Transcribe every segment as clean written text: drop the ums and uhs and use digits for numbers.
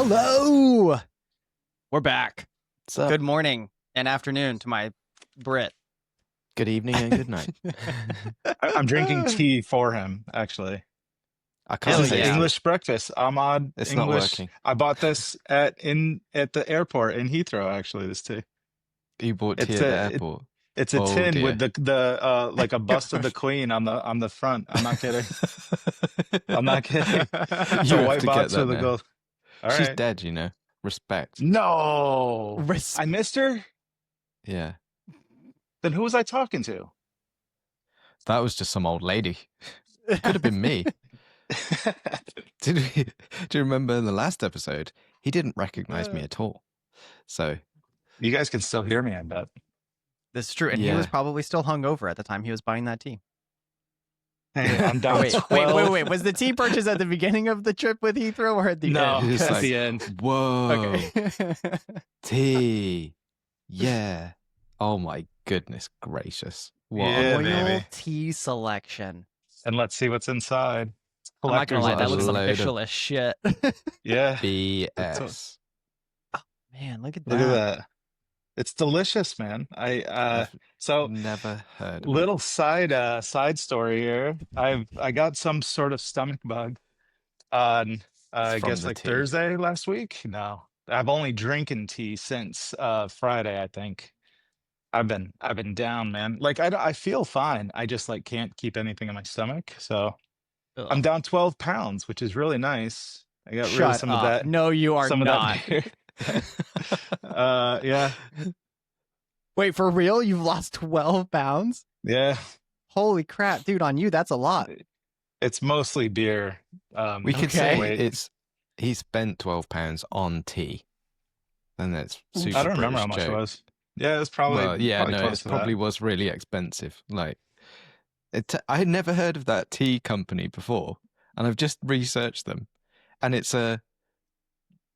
Hello. We're back. What's up? Good morning and afternoon to my Brit. Good evening and good night. I'm drinking tea for him, actually. I This can't is taste English breakfast. Ahmad It's English. not working. I bought this at the airport in Heathrow, actually, this tea. it. You bought tea It's at the a airport. it's a Oh, tin dear. with the like a bust of the Queen on the front. I'm not kidding. I'm not kidding. It's You a have white to get box that with a now. gold. All She's right. dead, you know. Respect. No. Res- I missed her? Yeah. Then who was I talking to? That was just some old lady. It could have been me. Do you remember in the last episode? He didn't recognize me at all. So You guys can still hear me, I bet. This is true. And he Yeah. was probably still hungover at the time he was buying that tea. Hey, I'm Oh, down wait, 12. wait. Was the tea purchase at the beginning of the trip with Heathrow or at the No, end? It's at like- the end. whoa. Okay. Tea. Yeah. Oh my goodness gracious. What Yeah, on baby. Royal earth? tea selection. And let's see what's inside. I'm not gonna lie, that looks load of- official as shit. Yeah. BS. Man, look at Look that. at that. It's delicious, man. So Never heard of it. little side story here. I got some sort of stomach bug on I From guess the like tea. Thursday last week. No. I've only drinking tea since Friday, I think. I've been down, man. Like I feel fine. I just like can't keep anything in my stomach. So Ugh. I'm down 12 pounds, which is really nice. I got rid of Shut some up. of that. No, you are Some not. of that beer. Yeah. Wait, for real? You've lost 12 pounds? Yeah. Holy crap, dude, on you, that's a lot. It's mostly beer. We could Okay. say weight. he spent £12 on tea. And that's super I don't remember how British much it joke. was. Yeah, it was probably Well, yeah, probably no, close it to probably that. was really expensive. Like, I had never heard of that tea company before, and I've just researched them, and it's a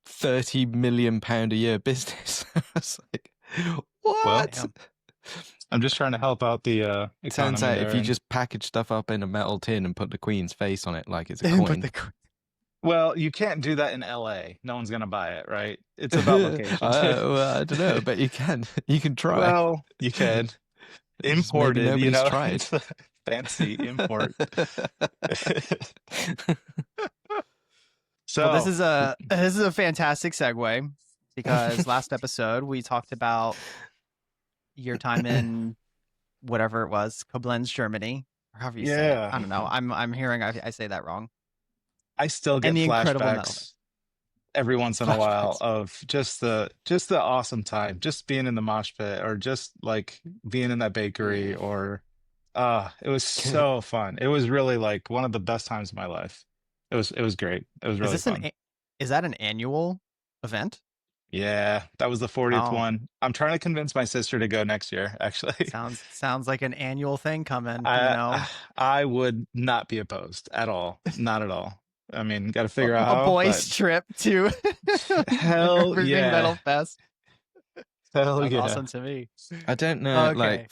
£30 million a year business. I was like, what? Damn. I'm just trying to help out the It turns economy out if there you and- just package stuff up in a metal tin and put the Queen's face on it like it's a But coin. Well, you can't do that in LA. No one's gonna buy it, right? It's about location. Well, I don't know, but you can. You can try. Well, you can. Just maybe Imported, you nobody's know. tried. It's a fancy import. So Well, this is a fantastic segue because last episode we talked about your time in whatever it was, Koblenz, Germany, or however you say it. Yeah. I don't know. I'm hearing I say that wrong. I still get And the Incredible Metal flashbacks every once in a while of just the awesome time, just being in the mosh pit or just like being in that bakery or it was so fun. It was really like one of the best times of my life. It was great. It was really Is this fun. is that an annual event? Yeah, that was the 40th Oh. one. I'm trying to convince my sister to go next year, actually. Sounds like an annual thing coming. You know, I would not be opposed at all. Not at all. I mean, got to figure out how. a boys' trip to Hell Everything yeah. Metal Fest. Hell Sounds yeah. awesome to me. I don't know. Okay. Like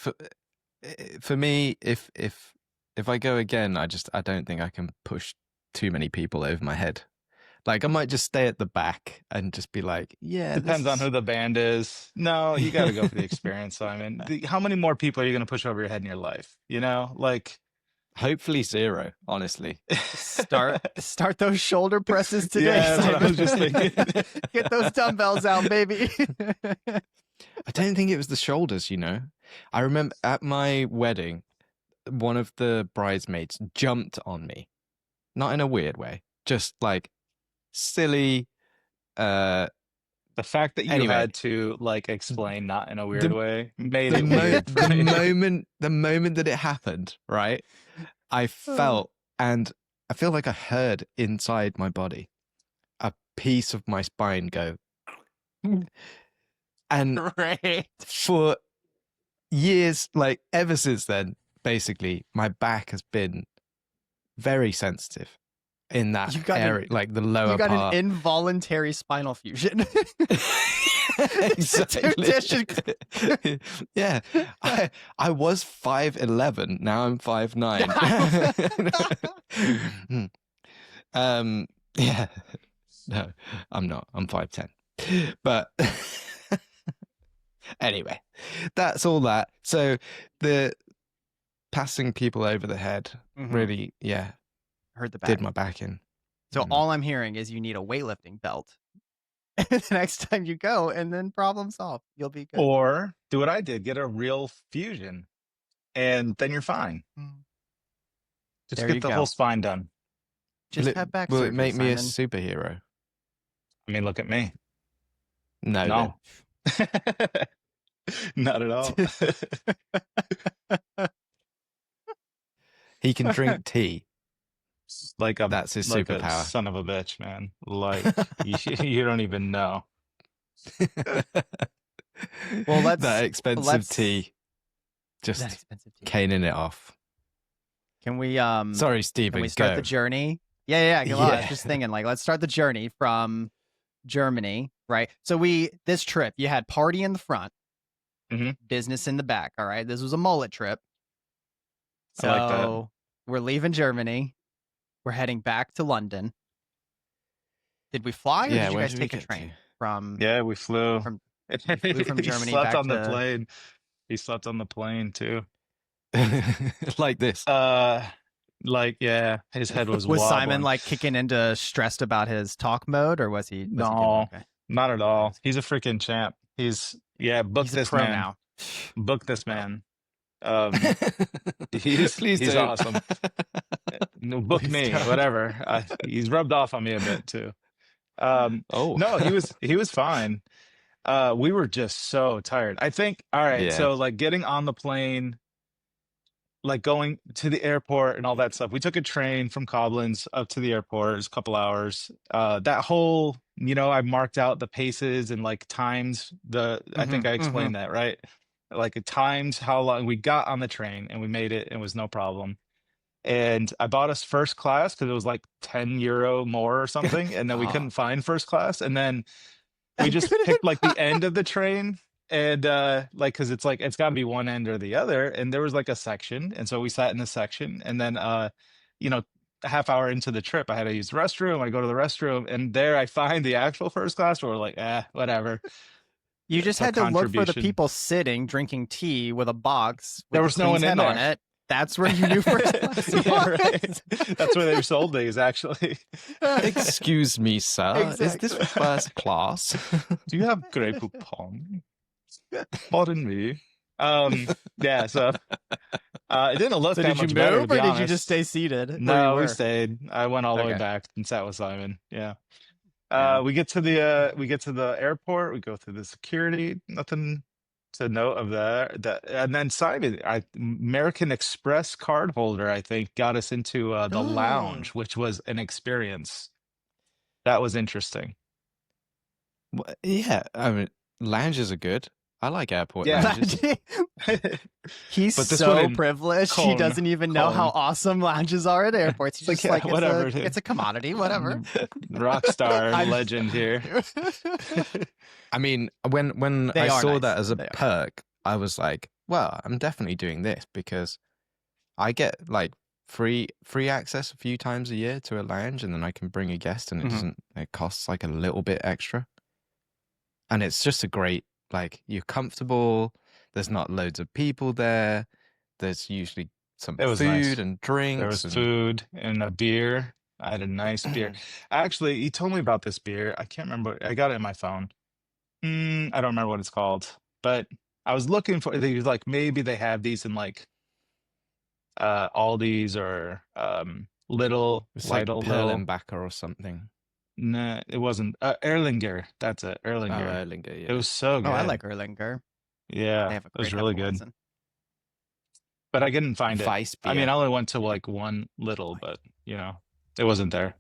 for me, if I go again, I don't think I can push too many people over my head. Like I might just stay at the back and just be like, yeah. Depends on who the band is. No, you got to go for the experience, Simon. How many more people are you going to push over your head in your life? You know, like Hopefully 0. Honestly, Start those shoulder presses today. Yeah, that's what I was Simon. just thinking. Get those dumbbells out, baby. I don't think it was the shoulders. You know, I remember at my wedding, one of the bridesmaids jumped on me, not in a weird way, just like silly. The fact that you Anyway. had to like explain not in a weird way made the, it mo- weird. the right? moment that it happened, right? I felt, and I feel like I heard inside my body a piece of my spine go, and Right. for years, like ever since then, basically, my back has been very sensitive in that You got an- area, like the lower You got part. an involuntary spinal fusion. Exactly. Dude, Yeah, I was 5'11". Now I'm 5'9". Yeah. No, I'm not. I'm 5'10". But anyway, that's all that. So the passing people over the head really, hurt the back. did my back in. So all I'm hearing is you need a weightlifting belt the next time you go, and then problem solved. You'll be good. Or do what I did, get a real fusion, and then you're fine. Just There get you the go. whole spine done. Just have back Will surgery, it make me a Simon. superhero? I mean, look at me. No. Not at all. He can drink tea. That's his like a superpower. son of a bitch, man. Like you don't even know. Well, that expensive tea. Just caning it off. Can we Sorry, Stephen. Can we start the journey? Yeah. I was just thinking, like, let's start the journey from Germany, right? So this trip, you had party in the front, business in the back. All right, this was a mullet trip. So I like that. We're leaving Germany. We're heading back to London. Did we fly, or did you guys take a train from? Yeah, we flew. We flew from Germany. He slept back on to... the plane. He slept on the plane too. Like this. Like, yeah, his head was Was wobbling. Simon like kicking into stressed about his talk mode, or was he? No, okay? Not at all. He's a freaking champ. Book this pro man now. Book this man. Please he's do. awesome. No, book Please me, don't. whatever. He's rubbed off on me a bit too. No, he was fine. We were just so tired. I think, all right, so like getting on the plane, like going to the airport and all that stuff. We took a train from Koblenz up to the airport. It was a couple hours. That whole, I marked out the paces and like times I think I explained that, right? Like it times how long we got on the train, and we made it. It was no problem. And I bought us first class because it was like €10 more or something. And then we couldn't find first class. And then we just picked like the end of the train. And like, cause it's got to be one end or the other. And there was like a section. And so we sat in the section. And then, a half hour into the trip, I had to use the restroom. I go to the restroom, and there I find the actual first class, where we're like, whatever. You just had to look for the people sitting, drinking tea with a box. With there was no one in there. On it. That's where you knew first class. Right. That's where they sold these, actually. Excuse me, sir. Exactly. Is this first class? Do you have Grey Poupon? Pardon me. Yeah, so it didn't look that much better, to be honest. Did you just stay seated? No, we stayed. I went all the way back and sat with Simon. Yeah. We get to the airport. We go through the security. Nothing to note of that. And then Simon, American Express card holder, I think, got us into the lounge, which was an experience. That was interesting. Well, yeah, I mean, lounges are good. I like airport lounges. He's so privileged. He doesn't even know how awesome lounges are at airports. He's just like, whatever. It's a commodity, whatever. Rock star legend here. I mean, when I saw that as a perk, I was like, well, I'm definitely doing this, because I get like free access a few times a year to a lounge, and then I can bring a guest, and it costs like a little bit extra. And it's just a great, like, you're comfortable. There's not loads of people there. There's usually some food and drinks. There was food and a beer. I had a nice beer. Actually, he told me about this beer. I can't remember. I got it in my phone. I don't remember what it's called. But I was looking for, they was like, maybe they have these in like Aldi's or Little. It's like Perlenbacher or something. No, it wasn't. Erlinger. That's it. Erlinger. Oh, Erlinger, yeah. It was so good. Oh, I like Erlinger. Yeah, it was really good. But I couldn't find it. I mean, I only went to like one Little, but it wasn't there.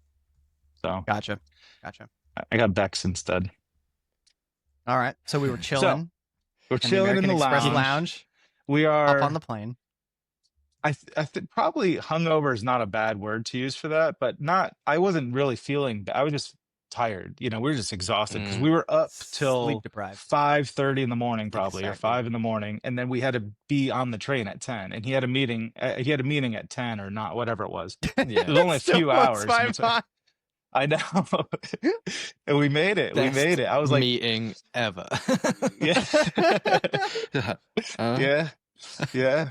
So Gotcha. I got Beck's instead. All right. So we were chilling. We're chilling in the lounge. We are up on the plane. I think probably hungover is not a bad word to use for that, but I wasn't really feeling. I was just tired. We were just exhausted because we were up till 5:30 in the morning, probably, or 5 in the morning, and then we had to be on the train at 10. And he had a meeting. He had a meeting at 10 or not, whatever it was. Yeah, it was only a few hours. I know. And we made it. We Best made it. I was like, meeting ever. yeah. Uh, Yeah. Yeah.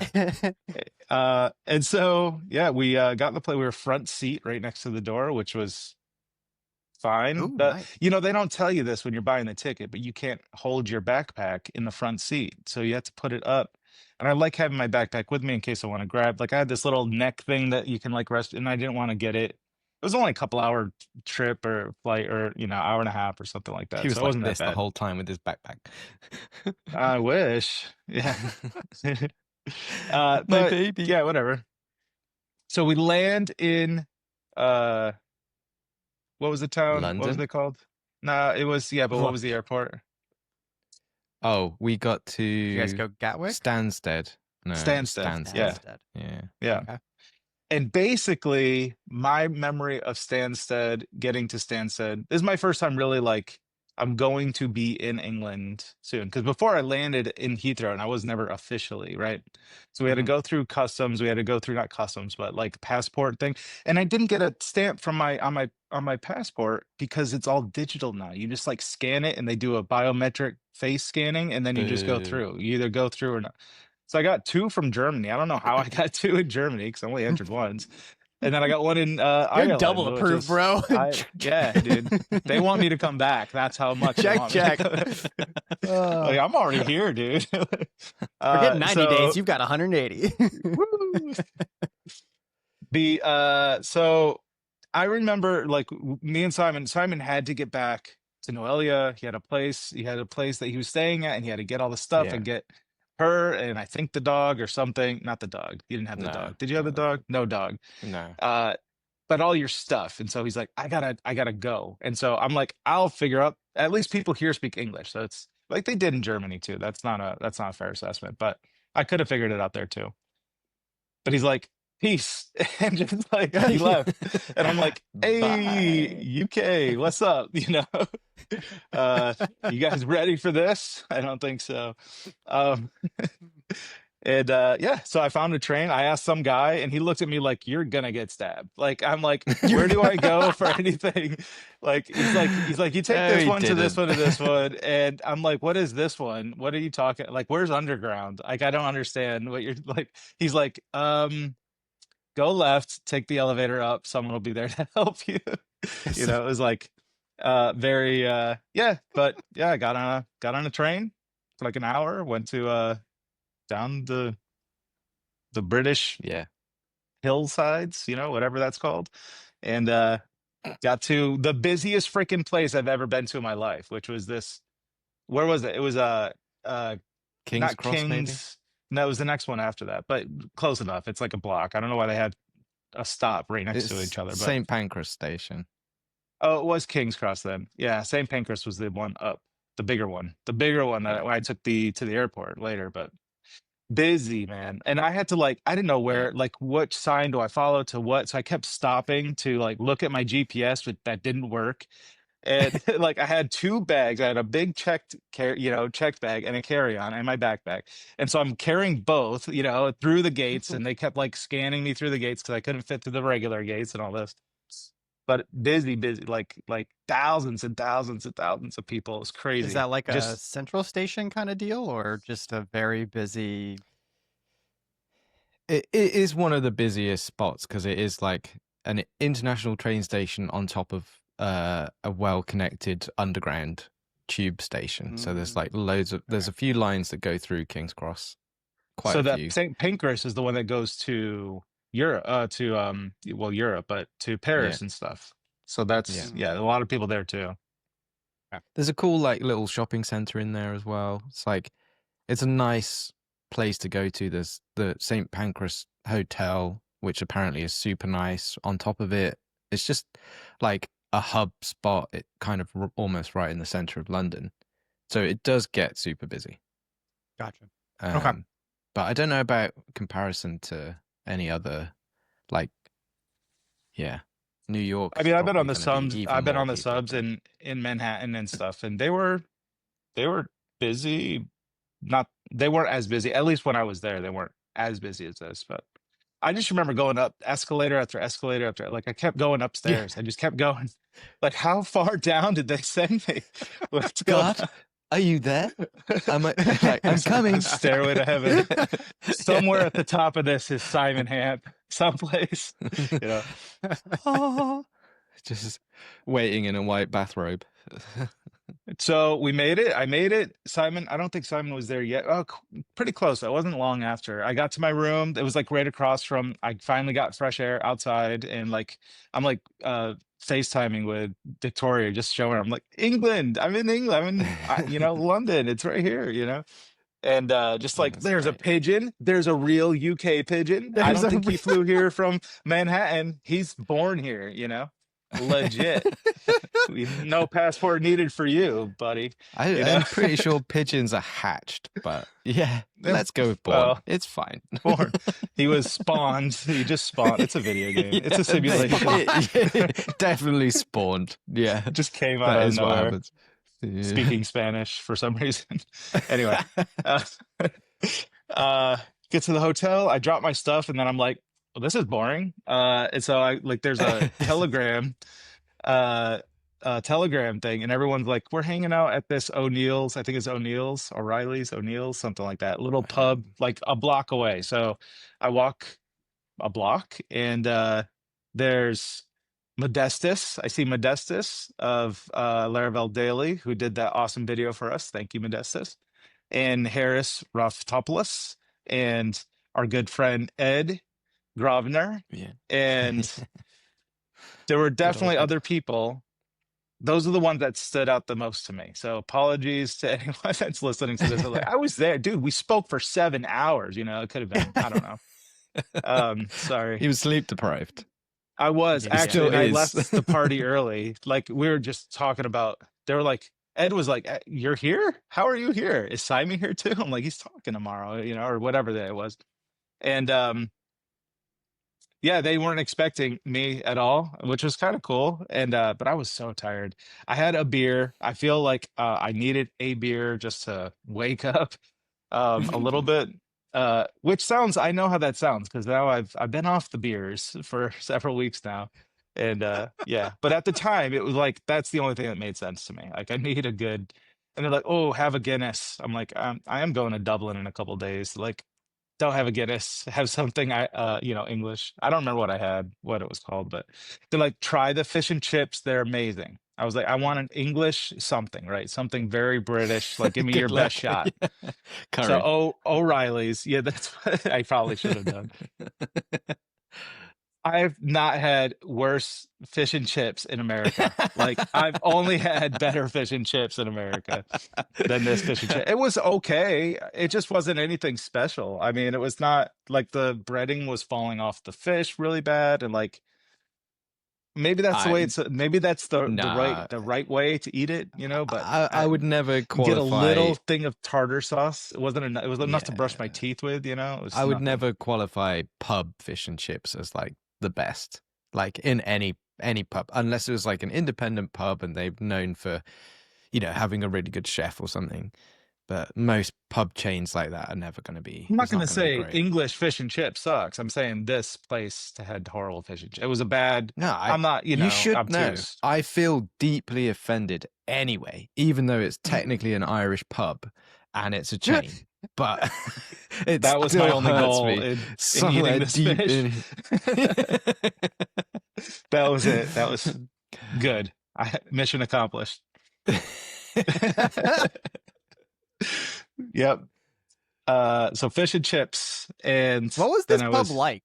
And so yeah, we got in the plane. We were front seat right next to the door, which was fine. Ooh, But nice. you know, they don't tell you this when you're buying the ticket, but you can't hold your backpack in the front seat. So you have to put it up. And I like having my backpack with me in case I want to grab. Like I had this little neck thing that you can like rest, and I didn't want to get it. It was only a couple hour trip or flight, or you know, hour and a half or something like he that. So was it like wasn't that this the bad. whole time with his backpack. I wish. Yeah. My But baby. yeah, whatever. So we land in uh what was the town? What was London? it called? Nah, it was yeah, but what was the airport? Oh, we got Did you guys to go Gatwick? Stansted. No, Stansted. Yeah. Stansted. Yeah. Yeah. Okay. And basically, my memory of Stansted, getting to Stansted, this is my first time really like, I'm going to be in England soon. Because before I landed in Heathrow, and I was never officially, right? So we had to Mhm. go through customs. We had to go through not customs, but like passport thing. And I didn't get a stamp from my passport because it's all digital now. You just like scan it and they do a biometric face scanning, and then you just go Boo. through. You either go through or not. So I got two from Germany. I don't know how I got two in Germany because I only entered once. And then I got one in You're Ireland, double which approved, is bro. yeah, dude. They want me to come back. That's how much they Check, want me to check. come. Like, I'm already here, dude. Forget 90 so days. You've got 180. woo. So I remember like me and Simon had to get back to Noelia. He had a place that he was staying at, and he had to get all the stuff Yeah. and get her and I think the dog or something. Not the dog. You didn't have the No, dog. Did you have the no. dog? No dog. No. But all your stuff. And so he's like, I gotta go. And so I'm like, I'll figure out, at least people here speak English. So it's like they did in Germany too. That's not a fair assessment, but I could have figured it out there too. But he's like, peace. And just like he left. And I'm like, hey, Bye. UK, what's up? You know, you guys ready for this? I don't think so. Um, and yeah, so I found a train. I asked some guy, and he looked at me like, "You're gonna get stabbed." Like I'm like, "Where do I go for anything?" Like he's like, "You take No, this he one to this didn't. one to this one," and I'm like, "What is this one? What are you talking? Like, where's underground? Like, I don't understand what you're like." He's like, go left, take the elevator up. Someone will be there to help you." You know, it was like very yeah, but yeah, I got on a train for like an hour, went to down the British Yeah. hillsides, you know, whatever that's called, and got to the busiest freaking place I've ever been to in my life, which was this. Where was it? It was uh King's not Cross, maybe? King's. No, it was the next one after that, but close enough. It's like a block. I don't know why they had a stop right next to It's each other, but St. Pancras Station. oh, it was King's Cross then. Yeah, St. Pancras was the one up, the bigger one that Yeah. I took to the airport later, but busy, man. And I had to like, I didn't know where, Yeah. like, which sign do I follow to what? So I kept stopping to like look at my GPS, but that didn't work. And like, I had two bags. I had a big checked bag and a carry-on and my backpack. And so I'm carrying both, you know, through the gates, and they kept like scanning me through the gates because I couldn't fit through the regular gates and all this. But busy, like thousands and thousands and thousands of people. It's crazy. Is that like a Just central station kind of deal, or just a very busy? It is one of the busiest spots because it is like an international train station on top of a well-connected underground tube station. So there's like there's a few lines that go through King's Cross. Quite so a that few. St. Pancras is the one that goes to Europe, Europe, but to Paris and stuff. So that's Yeah. a lot of people there too. There's a cool like little shopping center in there as well. It's like it's a nice place to go to. There's the St. Pancras Hotel, which apparently is super nice. On top of it, it's just like a hub spot. It kind of almost right in the center of London, so it does get super busy. Gotcha. Okay. But I don't know about comparison to any other, like, yeah, New York. I mean, I've been on the subs but... in Manhattan and stuff, and they were busy. They weren't as busy. At least when I was there, they weren't as busy as this. But I just remember going up escalator after escalator after, like, I kept going upstairs. I just kept going. Like, how far down did they send me? Let's go. God, are you there? I'm coming. Stairway to heaven. Somewhere at the top of this is Simon Hamp. Someplace, you know. Oh, just waiting in a white bathrobe. So we made it. I made it. Simon, I don't think Simon was there yet. Oh, pretty close. It wasn't long after. I got to my room. It was like right across from, I finally got fresh air outside, and like I'm like FaceTiming with Victoria, just showing her. I'm like, England. I'm in England. I'm in London. It's right here, And just like, That's there's a great. pigeon. There's a real UK pigeon. I don't think he flew here from Manhattan. He's born here, legit. No passport needed for you, buddy. I'm pretty sure pigeons are hatched, but yeah, let's go with born. Well, it's fine. Born. He was spawned. He just spawned. It's a video game. It's a simulation. Definitely spawned. Yeah. It just came That out of is what nowhere. happens. Yeah. Speaking Spanish for some reason. Anyway, get to the hotel. I drop my stuff, and then I'm like, well, this is boring. And so there's a telegram thing, and everyone's like, we're hanging out at this O'Neill's. I think it's O'Neill's, something like that. Little pub, like a block away. So I walk a block, and there's Modestus. I see Modestus of Laravel Daily, who did that awesome video for us. Thank you, Modestus. And Harris Raftopoulos, and our good friend Ed Grovner. Yeah. And there were definitely other people. Those are the ones that stood out the most to me. So apologies to anyone that's listening to this. I was there, dude. We spoke for 7 hours. It could have been, I don't know. Sorry. He was sleep deprived. I was He actually. still I is. left the party early. Like, we were just talking about. They were like, Ed was like, "You're here? How are you here? Is Simon here too?" I'm like, "He's talking tomorrow, or whatever that it was." And yeah, they weren't expecting me at all, which was kind of cool. And but I was so tired. I had a beer. I feel like I needed a beer just to wake up a little bit. Which sounds, I know how that sounds, because now I've been off the beers for several weeks now. And yeah, but at the time it was like, that's the only thing that made sense to me. Like, I need a good, and they're like, oh, have a Guinness. I'm like, I am going to Dublin in a couple days. Like, don't have a Guinness, have something English. I don't remember what it was called, but they're like, try the fish and chips. They're amazing. I was like, I want an English something, right? Something very British. Like, give me your best shot. Yeah. So O'Reilly's. Yeah, that's what I probably should have done. I've not had worse fish and chips in America. Like, I've only had better fish and chips in America than this fish and chip. It was okay. It just wasn't anything special. I mean, it was not like the breading was falling off the fish really bad, and like, maybe that's the way it's. Maybe that's the right way to eat it, But I would never qualify. Get a little thing of tartar sauce. It wasn't enough. It was enough to brush my teeth with, It was I would nothing. never qualify pub fish and chips as like the best, like in any pub, unless it was like an independent pub and they're known for, having a really good chef or something. But most pub chains like that are never going to be. I'm not going to say great. English fish and chips sucks. I'm saying this place had horrible fish and chips. It was a bad. No, I'm not. You should obtuse. know. I feel deeply offended anyway, even though it's technically an Irish pub and it's a chain. But that was my only goal in eating this deep fish. That was it. That was good. Mission accomplished. Yep. So fish and chips. And what was this pub like?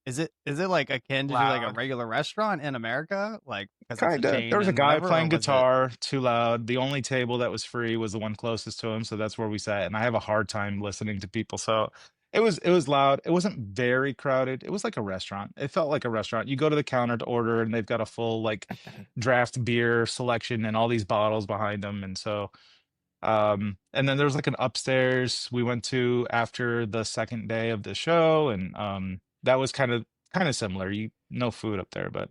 Is it like akin to like a regular restaurant in America? Like, kind of. There was a guy playing guitar, too loud. The only table that was free was the one closest to him, so that's where we sat. And I have a hard time listening to people, so it was loud. It wasn't very crowded. It was like a restaurant. It felt like a restaurant. You go to the counter to order, and they've got a full like draft beer selection and all these bottles behind them. And so, and then there was like an upstairs we went to after the second day of the show, and that was kind of similar. No food up there, but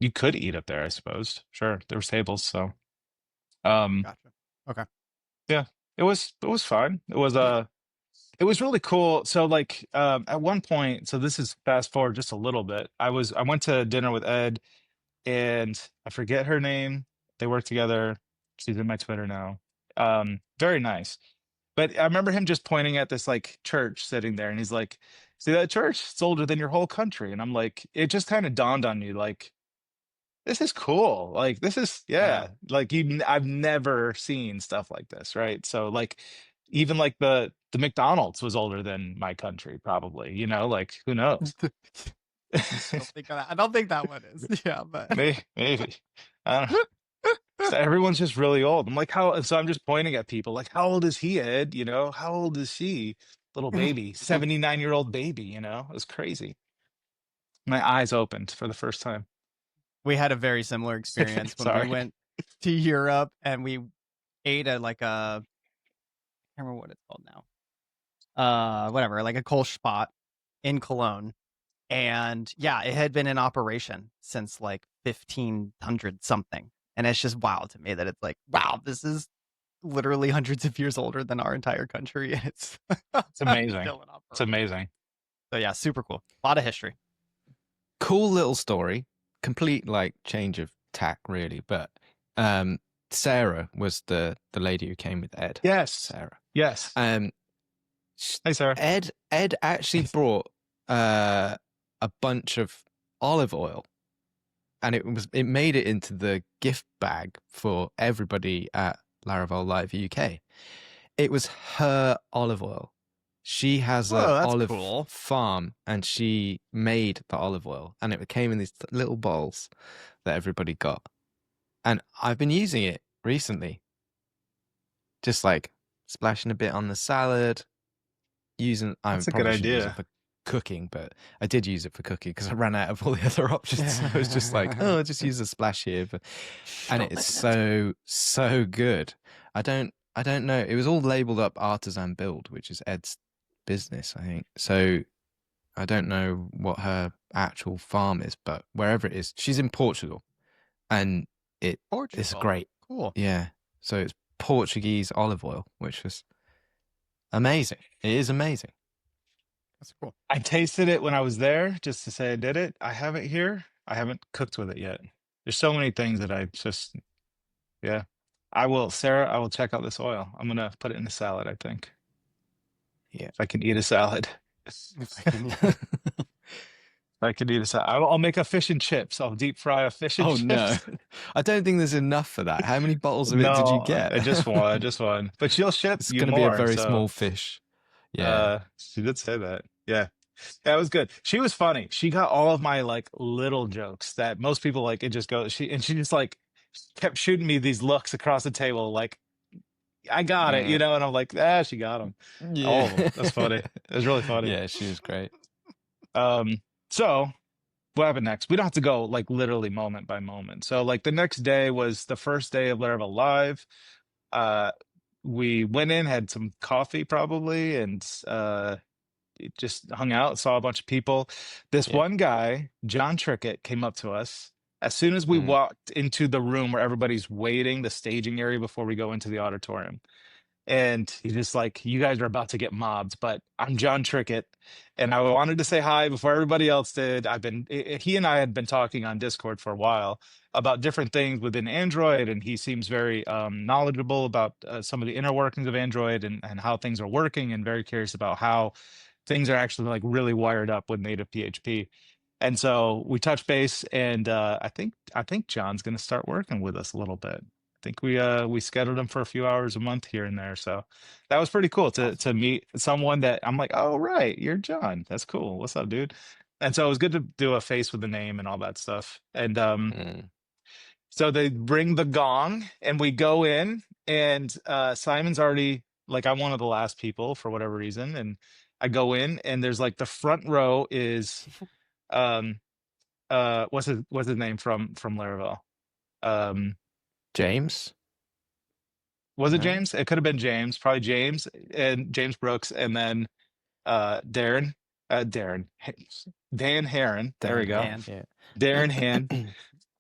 you could eat up there, I suppose. Sure, there was tables. So, gotcha. Okay. Yeah, it was fine. It was It was really cool. So like at one point, so this is fast forward just a little bit. I went to dinner with Ed and I forget her name. They work together. She's in my Twitter now. Very nice. But I remember him just pointing at this like church sitting there and he's like, see that church? It's older than your whole country. And I'm like, it just kind of dawned on me like, this is cool. Like this is like I've never seen stuff like this, right? So like even like the McDonald's was older than my country, probably, you know, like who knows? I don't think that one is. Yeah, but Maybe. I don't know. So everyone's just really old. I'm like, how? So I'm just pointing at people, like, how old is he, Ed? You know, how old is she? Little baby, 79-year-old baby. You know, it was crazy. My eyes opened for the first time. we had a very similar experience when we went to Europe and we ate at like a, I can't remember what it's called now. Whatever, like a Kolsch spot in Cologne. And yeah, it had been in operation since like 1500 something. And it's just wild to me that it's like, wow, this is literally hundreds of years older than our entire country. And it's amazing. still in operation. It's amazing. So yeah, super cool. A lot of history. Cool little story. Complete like change of tack, really. But Sarah was the lady who came with Ed. Yes. Sarah. Yes. Hey, Sarah. Ed actually brought a bunch of olive oil, and it made it into the gift bag for everybody at Laravel Live UK. It was her olive oil. She has an olive farm, and she made the olive oil, and it came in these little bowls that everybody got. And I've been using it recently, just like splashing a bit on the salad. That's a good idea. Use it for cooking, but I did use it for cooking because I ran out of all the other options. So I was just like, oh, I'll just use a splash here, and it's so good. I don't know. It was all labeled up artisan build, which is Ed's business, I think. So I don't know what her actual farm is, but wherever it is, she's in Portugal, and it's great. Cool. Yeah. So it's Portuguese olive oil, which was amazing. It is amazing. That's cool. I tasted it when I was there just to say I did it. I have it here. I haven't cooked with it yet. There's so many things that I just, yeah. Sarah, I will check out this oil. I'm going to put it in a salad, I think. Yeah. If I can eat a salad. If I can eat a salad. I'll make a fish and chips. I'll deep fry a fish and chips. No. I don't think there's enough for that. How many bottles of it did you get? Just one. But she'll ship it's you going to more. Be a very small fish. Yeah. She did say that. Yeah. That was good. She was funny. She got all of my like little jokes that most people like. It just goes. She just like kept shooting me these looks across the table. Like, I got it, you know. And I'm like, she got them. Yeah. All of them. That's funny. It was really funny. Yeah, she was great. So what happened next? We don't have to go like literally moment by moment. So like the next day was the first day of Laravel Live. We went in, had some coffee probably, and just hung out, saw a bunch of people. This one guy, John Trickett, came up to us as soon as we walked into the room where everybody's waiting, the staging area before we go into the auditorium. And he's just like, you guys are about to get mobbed, but I'm John Trickett. And I wanted to say hi before everybody else did. He and I had been talking on Discord for a while about different things within Android. And he seems very knowledgeable about some of the inner workings of Android and how things are working, and very curious about how things are actually like really wired up with native PHP. And so we touched base, and I think John's going to start working with us a little bit. I think we scheduled him for a few hours a month here and there. So that was pretty cool to meet someone that I'm like, oh, right, you're John. That's cool. What's up, dude? And so it was good to do a face with the name and all that stuff. And so they bring the gong and we go in, and Simon's already like, I'm one of the last people for whatever reason. And I go in, and there's like the front row is what's his name from Laravel? James? Was it James? It could have been James, probably James and James Brooks, and then Dan Heron. There we go. Dan, yeah. Darren Han.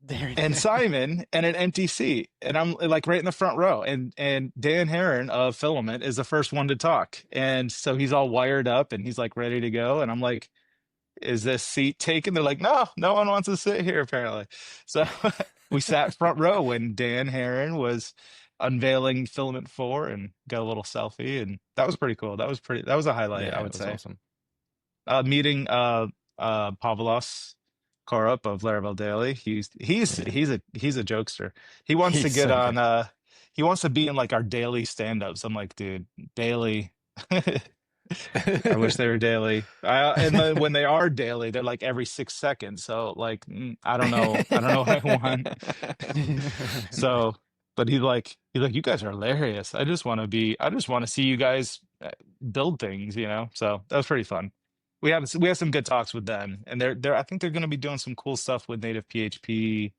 and Simon and an empty seat. And I'm like right in the front row. And Dan Heron of Filament is the first one to talk. And so he's all wired up and he's like ready to go. And I'm like, is this seat taken? They're like, no, no one wants to sit here, apparently. So we sat front row when Dan Heron was unveiling Filament 4 and got a little selfie. And that was pretty cool. That was a highlight, I Yeah, would it was say. awesome. Meeting Pavlos Korup of Laravel Daily. He's a jokester. He wants to He's get so on good. he wants to be in like our daily stand-ups. I'm like, dude, daily. I wish they were daily. And then when they are daily, they're like every 6 seconds. So like, I don't know what I want. So, but you guys are hilarious. I just want to see you guys build things, you know? So that was pretty fun. We have some good talks with them, and I think they're going to be doing some cool stuff with native PHP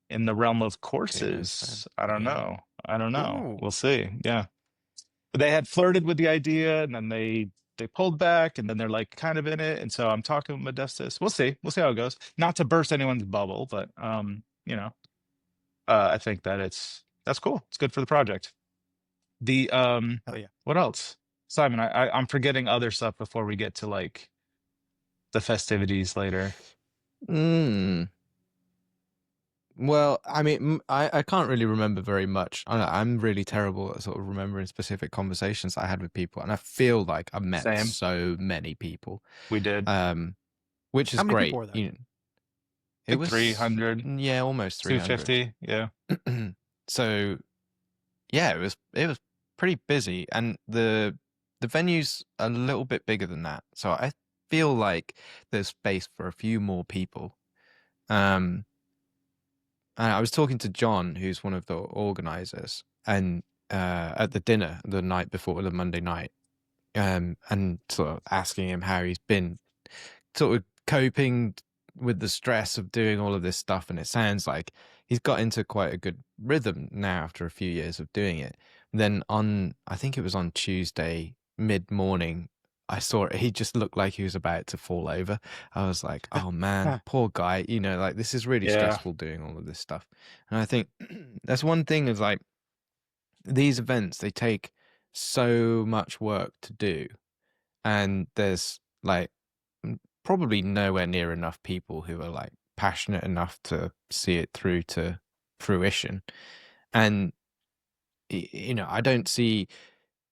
in the realm of Who knows, man? courses. I don't Yeah. know. I don't know. Ooh. We'll see. Yeah. But they had flirted with the idea, and then they pulled back, and then they're like kind of in it. And so I'm talking with Modestus. We'll see. We'll see how it goes. Not to burst anyone's bubble, but you know, I think that that's cool. It's good for the project. The Hell yeah. What else? Simon, I'm forgetting other stuff before we get to like the festivities later. Well, I mean, I can't really remember very much. I'm really terrible at sort of remembering specific conversations I had with people, and I feel like I've met Same. so many people. We did. Which is How many great. people were there? You know, It it was was 300. Yeah, almost 300. 250. Yeah. So, yeah, it was pretty busy, and the venue's a little bit bigger than that. So I feel like there's space for a few more people. And I was talking to John, who's one of the organizers, and at the dinner the night before the Monday night, and sort of asking him how he's been sort of coping with the stress of doing all of this stuff. And it sounds like he's got into quite a good rhythm now after a few years of doing it. And then I think it was on Tuesday mid-morning, I saw it. He just looked like he was about to fall over. I was like, oh man, poor guy. You know, like this is really Yeah. stressful doing all of this stuff. And I think that's one thing is like these events, they take so much work to do. And there's like probably nowhere near enough people who are like passionate enough to see it through to fruition. And, you know, I don't see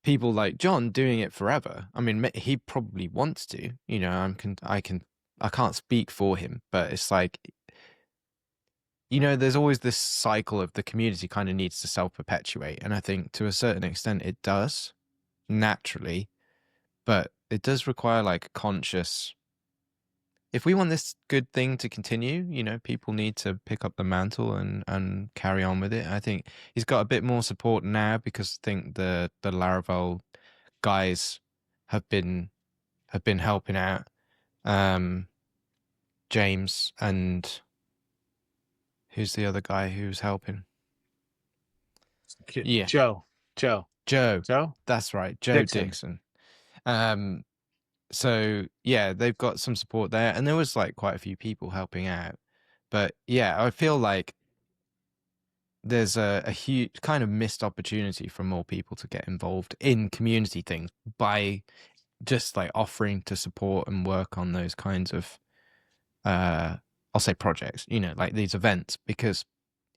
people like John doing it forever. I mean, he probably wants to, you know, I can't speak for him, but it's like, you know, there's always this cycle of the community kind of needs to self-perpetuate. And I think to a certain extent it does naturally, but it does require like a conscious, if we want this good thing to continue, you know, people need to pick up the mantle and carry on with it. I think he's got a bit more support now because I think the Laravel guys have been helping out. James and who's the other guy who's helping? Yeah, Joe. That's right, Joe Dixon. So yeah, they've got some support there, and there was like quite a few people helping out. But yeah, I feel like there's a huge kind of missed opportunity for more people to get involved in community things by just like offering to support and work on those kinds of I'll say projects, you know, like these events, because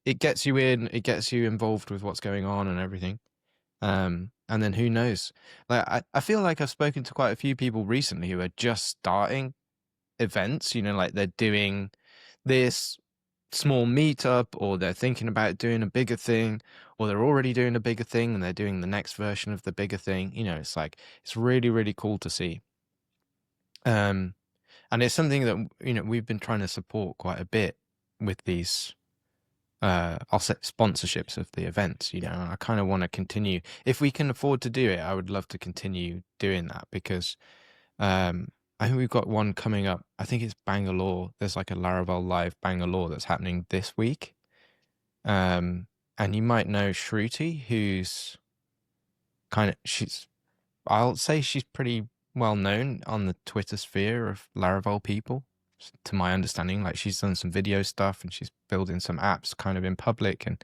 it gets you in, it gets you involved with what's going on and everything. And then who knows? Like I feel like I've spoken to quite a few people recently who are just starting events, you know, like they're doing this small meetup, or they're thinking about doing a bigger thing, or they're already doing a bigger thing and they're doing the next version of the bigger thing. You know, it's like, it's really, really cool to see. And it's something that, you know, we've been trying to support quite a bit with these I'll say sponsorships of the events, you know, and I kind of want to continue. If we can afford to do it, I would love to continue doing that, because I think we've got one coming up. I think it's Bangalore. There's like a Laravel Live Bangalore that's happening this week. And you might know Shruti, who's I'll say she's pretty well known on the Twitter sphere of Laravel people. to my understanding. Like she's done some video stuff and she's building some apps kind of in public, and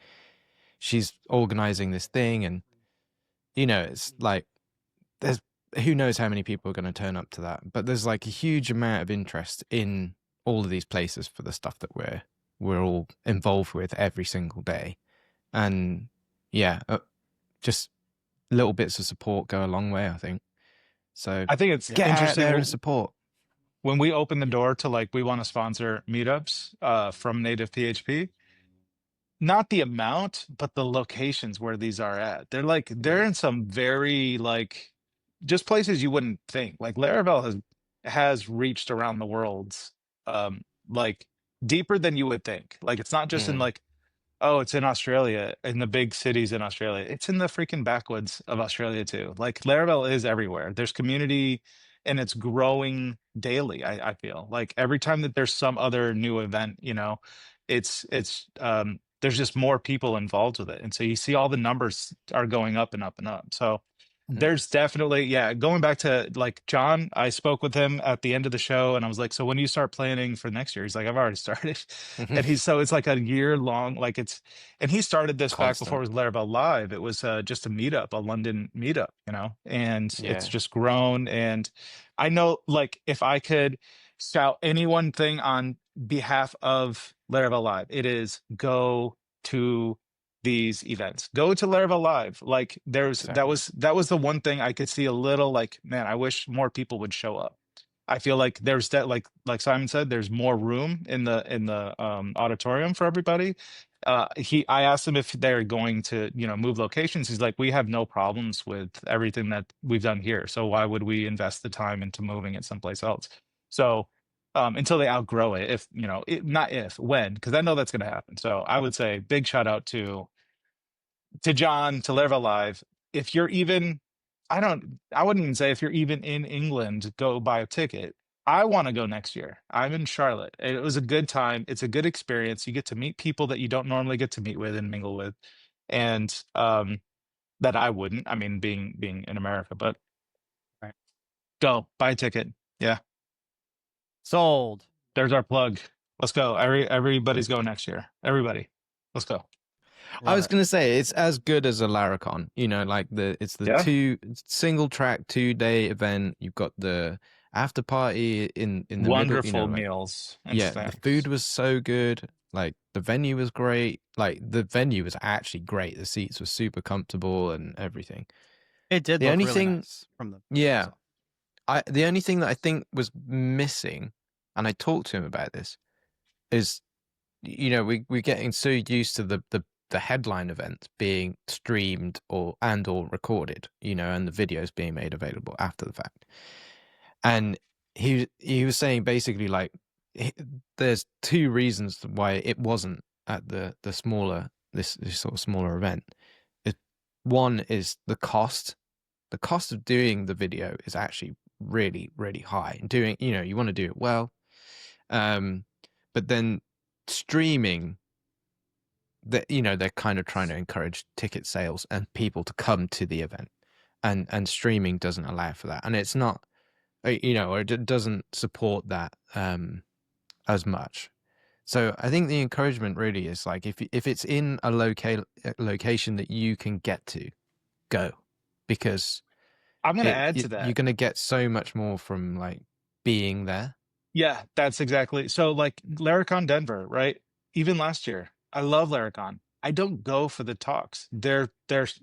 she's organizing this thing. And it's like there's who knows how many people are going to turn up to that, but there's like a huge amount of interest in all of these places for the stuff that we're all involved with every single day. And just little bits of support go a long way, I think. So I think it's get interesting out there and support. when we open the door to like we want to sponsor meetups from Native PHP. Not the amount, but the locations where these are at. They're in some very like just places you wouldn't think. Like Laravel has reached around the world, like deeper than you would think. Like it's not just in like, oh, it's in Australia, in the big cities in Australia. It's in the freaking backwoods of Australia too. Like Laravel is everywhere. There's community and it's growing daily. I feel like every time that there's some other new event, it's there's just more people involved with it. And so you see all the numbers are going up and up and up. So there's definitely, going back to like John, I spoke with him at the end of the show and I was like, so when do you start planning for next year? He's like, I've already started. And it's like a year long, and he started this back before it was Laravel Live. It was just a meetup, a London meetup, and it's just grown. And I know like if I could shout any one thing on behalf of Laravel Live, it is go to these events. Go to Laravel Live. Like that was the one thing I could see a little like, man, I wish more people would show up. I feel like there's that like Simon said, there's more room in the auditorium for everybody. I asked him if they're going to, move locations. He's like, we have no problems with everything that we've done here. So why would we invest the time into moving it someplace else? So until they outgrow it, if not if, when, because I know that's going to happen. So I would say big shout out to John, to Laravel Live. If you're even, I wouldn't even say if you're even in England, go buy a ticket. I want to go next year. I'm in Charlotte. It was a good time. It's a good experience. You get to meet people that you don't normally get to meet with and mingle with, and that I wouldn't. I mean, being in America, but Right. Go buy a ticket. Yeah. Sold. There's our plug. Let's go. Everybody's going next year. Everybody, let's go. I was going to say it's as good as a Laracon. It's the 2 single track 2-day event. You've got the after party in the wonderful middle, meals. The food was so good. Like the venue was great. Like the venue was actually great. The seats were super comfortable and everything. It did. The only thing nice from the the only thing that I think was missing, and I talked to him about this, is we're getting so used to the headline events being streamed or recorded, and the videos being made available after the fact. And he was saying basically like there's 2 reasons why it wasn't at the smaller this sort of smaller event. One is the cost. The cost of doing the video is actually really, really high. Doing, you want to do it well, but then streaming, that they're kind of trying to encourage ticket sales and people to come to the event, and streaming doesn't allow for that, and it's not, or it doesn't support that as much. So I think the encouragement really is like if it's in a location that you can get to, go, because I'm going to add to that. You're going to get so much more from like being there. Yeah, that's exactly. So like Laracon Denver, right? Even last year, I love Laracon. I don't go for the talks. They're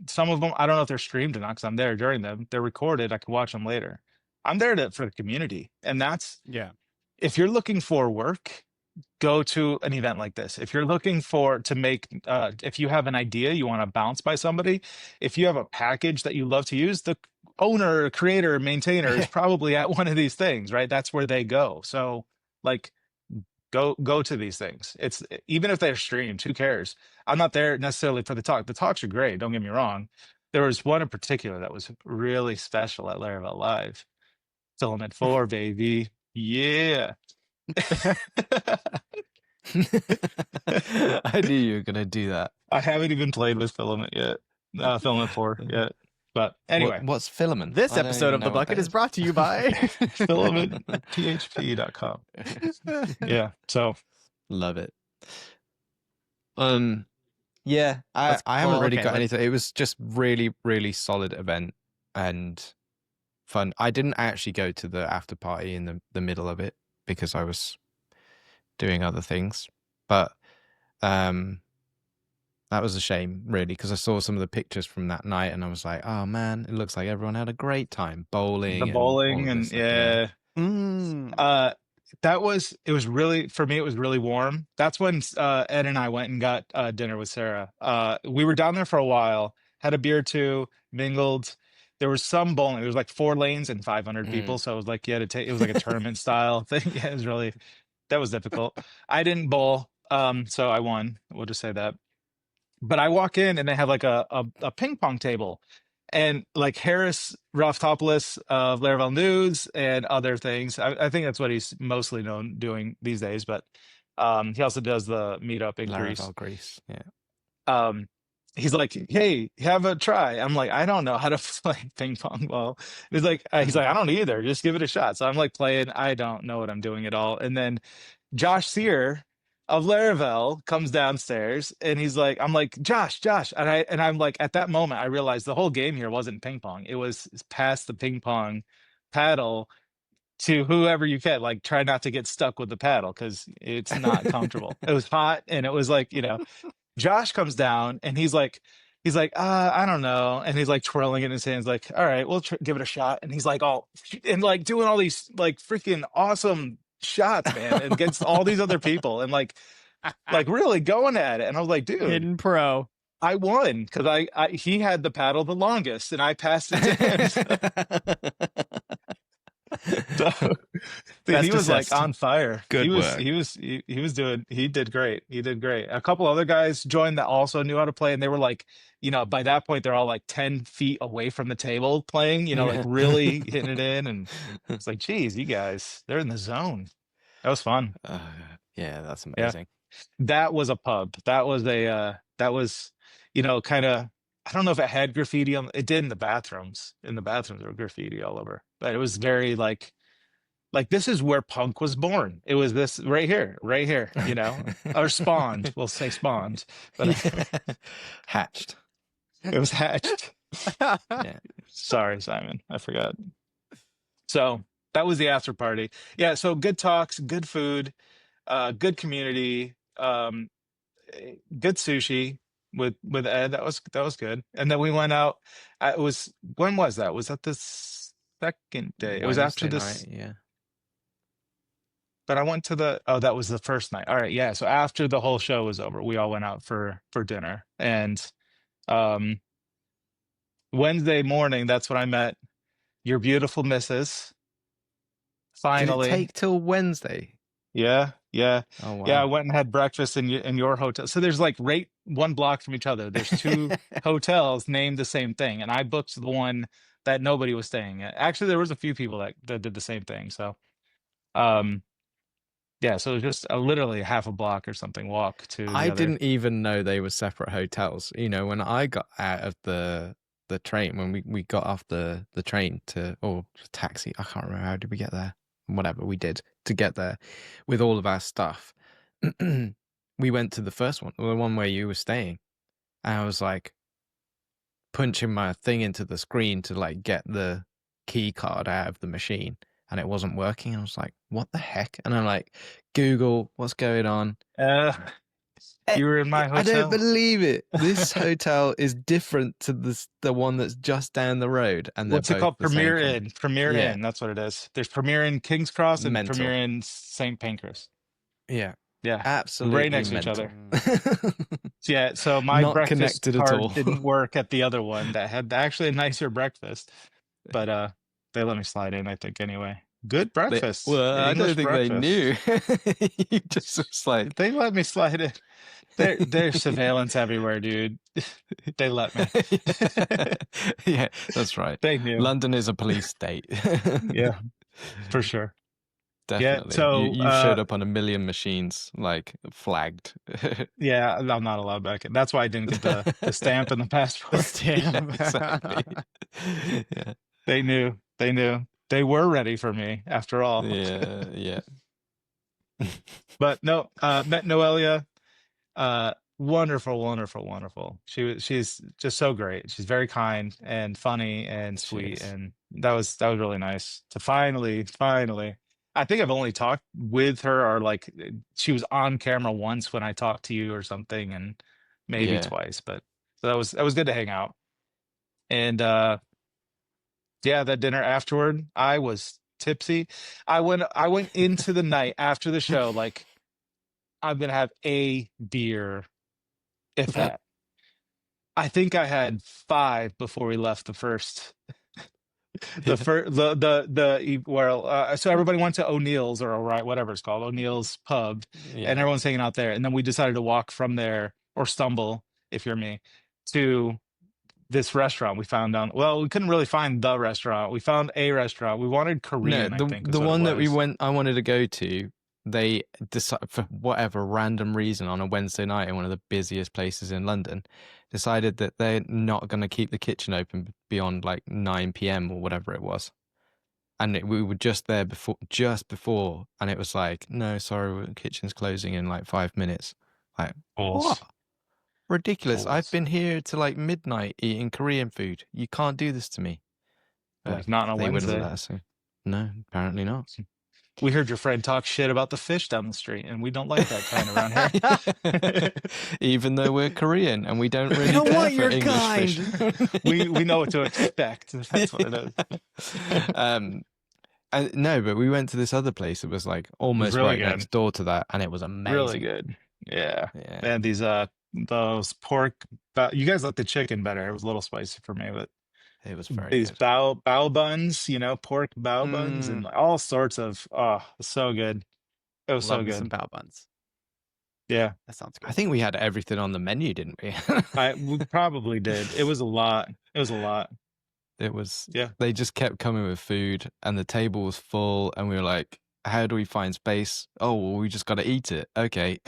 some of them, I don't know if they're streamed or not because I'm there during them. They're recorded. I can watch them later. I'm there for the community. And that's, if you're looking for work, go to an event like this. If you're looking to make, if you have an idea you want to bounce by somebody, if you have a package that you love to use, the owner, creator, maintainer is probably at one of these things, right? That's where they go. So like, go to these things. It's even if they're streamed, who cares? I'm not there necessarily for the talk. The talks are great. Don't get me wrong. There was one in particular that was really special at Laravel Live. Filament 4, baby. Yeah. I knew you were gonna do that. I haven't even played with Filament yet. Filament 4 yet. But anyway, what's filament? This episode of The Bucket is brought to you by filamentphp.com. Yeah, so love it. Yeah, I haven't really got anything. It was just really, really solid event and fun. I didn't actually go to the after party in the middle of it because I was doing other things, but that was a shame, really, because I saw some of the pictures from that night and I was like, oh man, it looks like everyone had a great time bowling. The bowling and yeah. It was really, for me, it was really warm. That's when Ed and I went and got dinner with Sarah. We were down there for a while, had a beer or two, mingled. There was some bowling. There was like 4 lanes and 500 people. So it was like, you had to take, it was like a tournament style thing. Yeah, it was really, that was difficult. I didn't bowl, so I won. We'll just say that. But I walk in and they have like a ping pong table, and like Harris Raftopoulos of Laravel News and other things. I think that's what he's mostly known doing these days. But he also does the meetup in Laravel Greece. Yeah. He's like, hey, have a try. I'm like, I don't know how to play ping pong well. He's like, I don't either. Just give it a shot. So I'm like playing. I don't know what I'm doing at all. And then Josh Sear of Laravel comes downstairs and he's like, I'm like, Josh, and I'm like, at that moment I realized the whole game here wasn't ping pong. It was pass the ping pong paddle to whoever you can. Like, try not to get stuck with the paddle because it's not comfortable. It was hot and it was like, Josh comes down and he's like, I don't know, and he's like twirling it in his hands, like, all right, we'll give it a shot. And he's like, and like doing all these like freaking awesome shots, man, against all these other people, and like really going at it. And I was like, dude, hidden pro. I won because he had the paddle the longest and I passed it to him. So he was like on fire. Good work. He did great. He did great. A couple other guys joined that also knew how to play, and they were like, by that point they're all like 10 feet away from the table playing, like really hitting it in. And it's like, geez, you guys, they're in the zone. That was fun. Yeah, that's amazing. Yeah. That was a pub. That was kind of, I don't know if it had graffiti on it. Did in the bathrooms. In the bathrooms there were graffiti all over. But it was very like this is where punk was born. It was this right here, or spawned. We'll say spawned, but hatched. It was hatched. Yeah. Sorry, Simon, I forgot. So that was the after party. Yeah. So good talks, good food, good community, good sushi with Ed. That was good. And then we went out. When was that? Was that the second day? It was after this. Night, yeah. But I went to that was the first night. All right, yeah. So after the whole show was over, we all went out for dinner. And Wednesday morning, that's when I met your beautiful missus. Finally. Did it take till Wednesday? Yeah. Oh, wow. Yeah, I went and had breakfast in your hotel. So there's like right 1 block from each other. There's 2 hotels named the same thing, and I booked the one that nobody was staying at. Actually, there was a few people that did the same thing. So, yeah, so it was just literally half a block or something walk to. I didn't even know they were separate hotels. When I got out of the train, when we got off the train or taxi, I can't remember, how did we get there? Whatever we did to get there with all of our stuff. We went to the first one, the one where you were staying, and I was like punching my thing into the screen to like get the key card out of the machine, and it wasn't working. I was like, what the heck? And I'm like, Google, what's going on? You were in my hotel. I don't believe it. This hotel is different to the one that's just down the road. And what's it called? Premier Inn. Premier Yeah. Inn. That's what it is. There's Premier Inn King's Cross and Mental. Premier Inn St. Pancras. Yeah. Yeah. Absolutely. Right next mental. to each other. Yeah. So my Not breakfast connected at all. card didn't work at the other one that had actually a nicer breakfast, but they let me slide in, I think, anyway. Good breakfast. I don't think breakfast. they knew. You just was like, they let me slide in. There's surveillance everywhere, dude. They let me. Yeah, that's right. They knew. London is a police state. Yeah, for sure. Definitely. So You've showed up on a million machines, like flagged. yeah, I'm not allowed back in. That's why I didn't get the stamp and the The passport. stamp. Exactly. Yeah. They knew. They were ready for me after all. Yeah. But no, met Noelia. Wonderful, wonderful, wonderful. She's just so great. She's very kind and funny and sweet, Cheers. and that was really nice to finally. I think I've only talked with her, or like she was on camera once when I talked to you or something, and maybe Yeah. twice. But so that was good to hang out. And yeah, that dinner afterward, I was tipsy. I went into the night after the show like I'm gonna have a beer, if that. I think I had 5 before we left the first. The first, well, so everybody went to O'Neill's, or right, whatever it's called, O'Neill's pub, Yeah. and everyone's hanging out there. And then we decided to walk from there, or stumble, if you're me, to this restaurant we found down. Well, we couldn't really find the restaurant. We found a restaurant. We wanted No, Korean, I think, is the what it one that was. I wanted to go to, they decided for whatever random reason on a Wednesday night in one of the busiest places in London, decided that they're not going to keep the kitchen open beyond like 9 p.m. or whatever it was. And we were just there just before, and it was like, no, sorry, the kitchen's closing in like 5 minutes. Like, Fools. what? Ridiculous. I've Fools. been here to like midnight eating Korean food. You can't do this to me. Like, not on a They wouldn't Wednesday. let us in. No, apparently not. We heard your friend talk shit about the fish down the street, and we don't like that kind around here. Even though we're Korean and we don't really don't care want for your English kind. we fish. know what to expect. That's what it is. No, but we went to this other place that was like almost really right good. next door to that, and it was amazing. Really good. Yeah. Yeah. They had these those pork. You guys like the chicken better. It was a little spicy for me, but It was very these good. bao buns, pork bao buns, and all sorts of. Oh, so good. It was Love so me some good. bao buns. Yeah, That sounds good. I think we had everything on the menu, didn't we? we probably did. It was a lot. It was a lot. It was. Yeah. They just kept coming with food, and the table was full, and we were like, "How do we find space? Oh, well, we just got to eat it. Okay."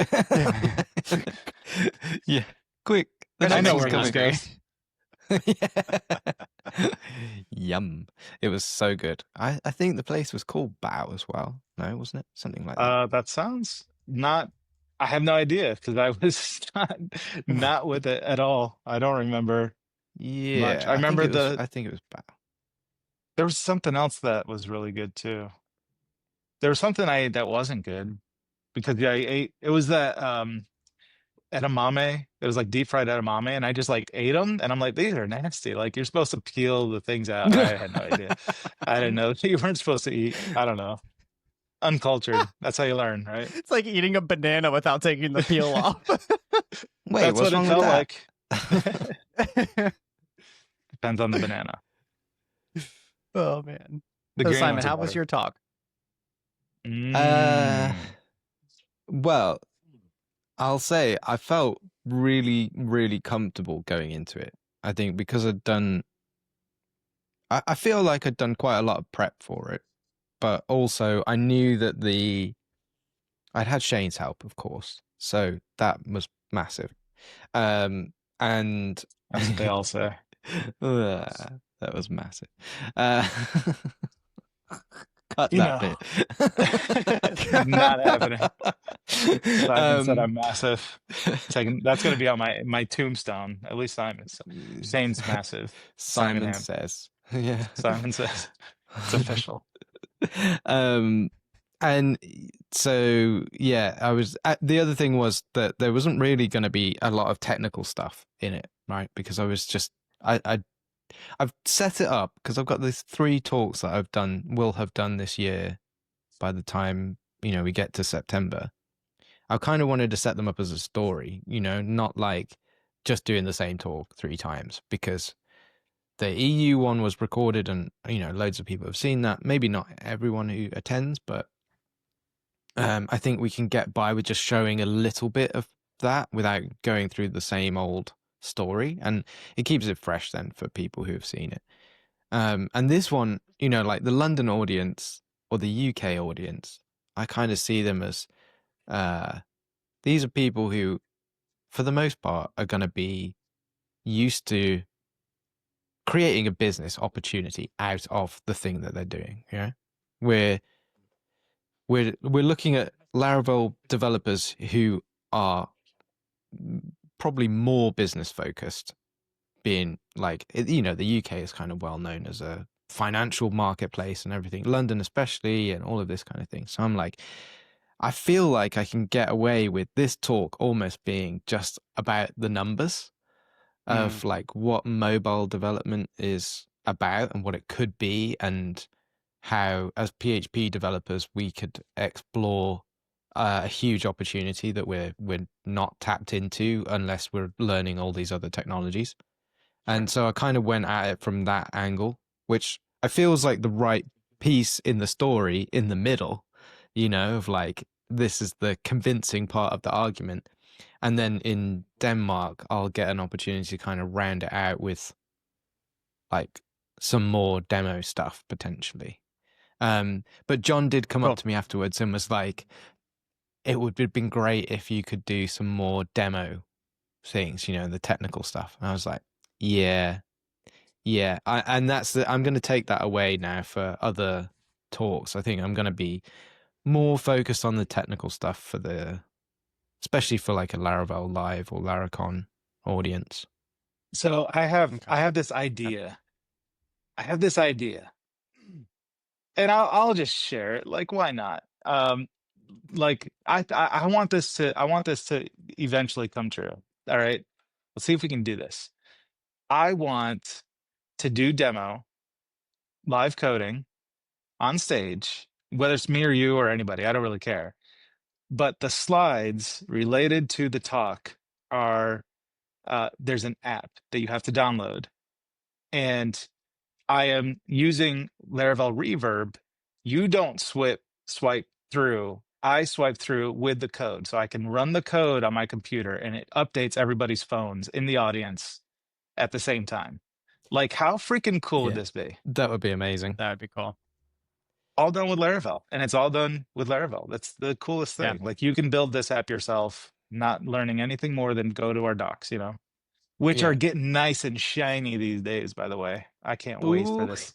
Yeah, quick. I know next where this coming. goes. Yum. It was so good. I think the place was called Bao as well. No, wasn't it? Something like that. That sounds not. I have no idea because I was not with it at all. I don't remember Yeah, much. I remember I think it was Bao. there was something else that was really good too. There was something I ate that wasn't good because I ate. It was that edamame. It was like deep fried edamame, and I just like ate them, and I'm like, these are nasty. Like you're supposed to peel the things out. I had no idea. I didn't know that you weren't supposed to eat. I don't know. Uncultured. That's how you learn, right? It's like eating a banana without taking the peel off. Wait, That's what's what wrong it felt with that? like. Depends on the banana. Oh man. The So green Simon, ones are how was better. your talk? Well, I'll say I felt really, really comfortable going into it. I think because I feel like I'd done quite a lot of prep for it, but also I knew that I'd had Shane's help, of course, so that was massive. And That's what they all say. that was massive. Cut You that know. bit. Not happening. Simon said I'm massive. That's going to be on my tombstone. At least Shane's massive. Simon Hamp. says. Yeah. Simon says. It's official. And so yeah, I was. The other thing was that there wasn't really going to be a lot of technical stuff in it, right? Because I was just I've set it up because I've got these 3 talks that will have done this year. By the time we get to September, I kind of wanted to set them up as a story, not like just doing the same talk 3 times, because the EU one was recorded and loads of people have seen that. Maybe not everyone who attends, but I think we can get by with just showing a little bit of that without going through the same old story, and it keeps it fresh then for people who have seen it. And this one, like the London audience or the UK audience, I kind of see them as these are people who, for the most part, are going to be used to creating a business opportunity out of the thing that they're doing. Yeah, we're looking at Laravel developers who are probably more business focused, being like, you know, the UK is kind of well known as a financial marketplace and everything, London especially, and all of this kind of thing. So I'm like, I feel like I can get away with this talk almost being just about the numbers of like what mobile development is about and what it could be, and how as PHP developers we could explore a huge opportunity that we're not tapped into unless we're learning all these other technologies. And so I kind of went at it from that angle, which I feels like the right piece in the story in the middle, you know, of like, this is the convincing part of the argument. And then in Denmark, I'll get an opportunity to kind of round it out with like some more demo stuff potentially. But John did come up to me afterwards and was like, it would have been great if you could do some more demo things, you know, the technical stuff. And I was like, yeah. I'm going to take that away now for other talks. I think I'm going to be more focused on the technical stuff especially for like a Laravel Live or Laracon audience. So I have this idea. And I'll just share it. Like, why not? Like I want this to eventually come true. All right. Let's see if we can do this. I want to do demo live coding on stage, whether it's me or you or anybody, I don't really care. But the slides related to the talk are there's an app that you have to download, and I am using Laravel Reverb. You don't swipe through. I swipe through with the code, so I can run the code on my computer, and it updates everybody's phones in the audience at the same time. Like, how freaking cool would this be? That would be amazing. That would be cool. All done with Laravel, and it's all done with Laravel. That's the coolest thing. Yeah. Like, you can build this app yourself, not learning anything more than go to our docs, you know, which are getting nice and shiny these days, by the way. I can't wait for this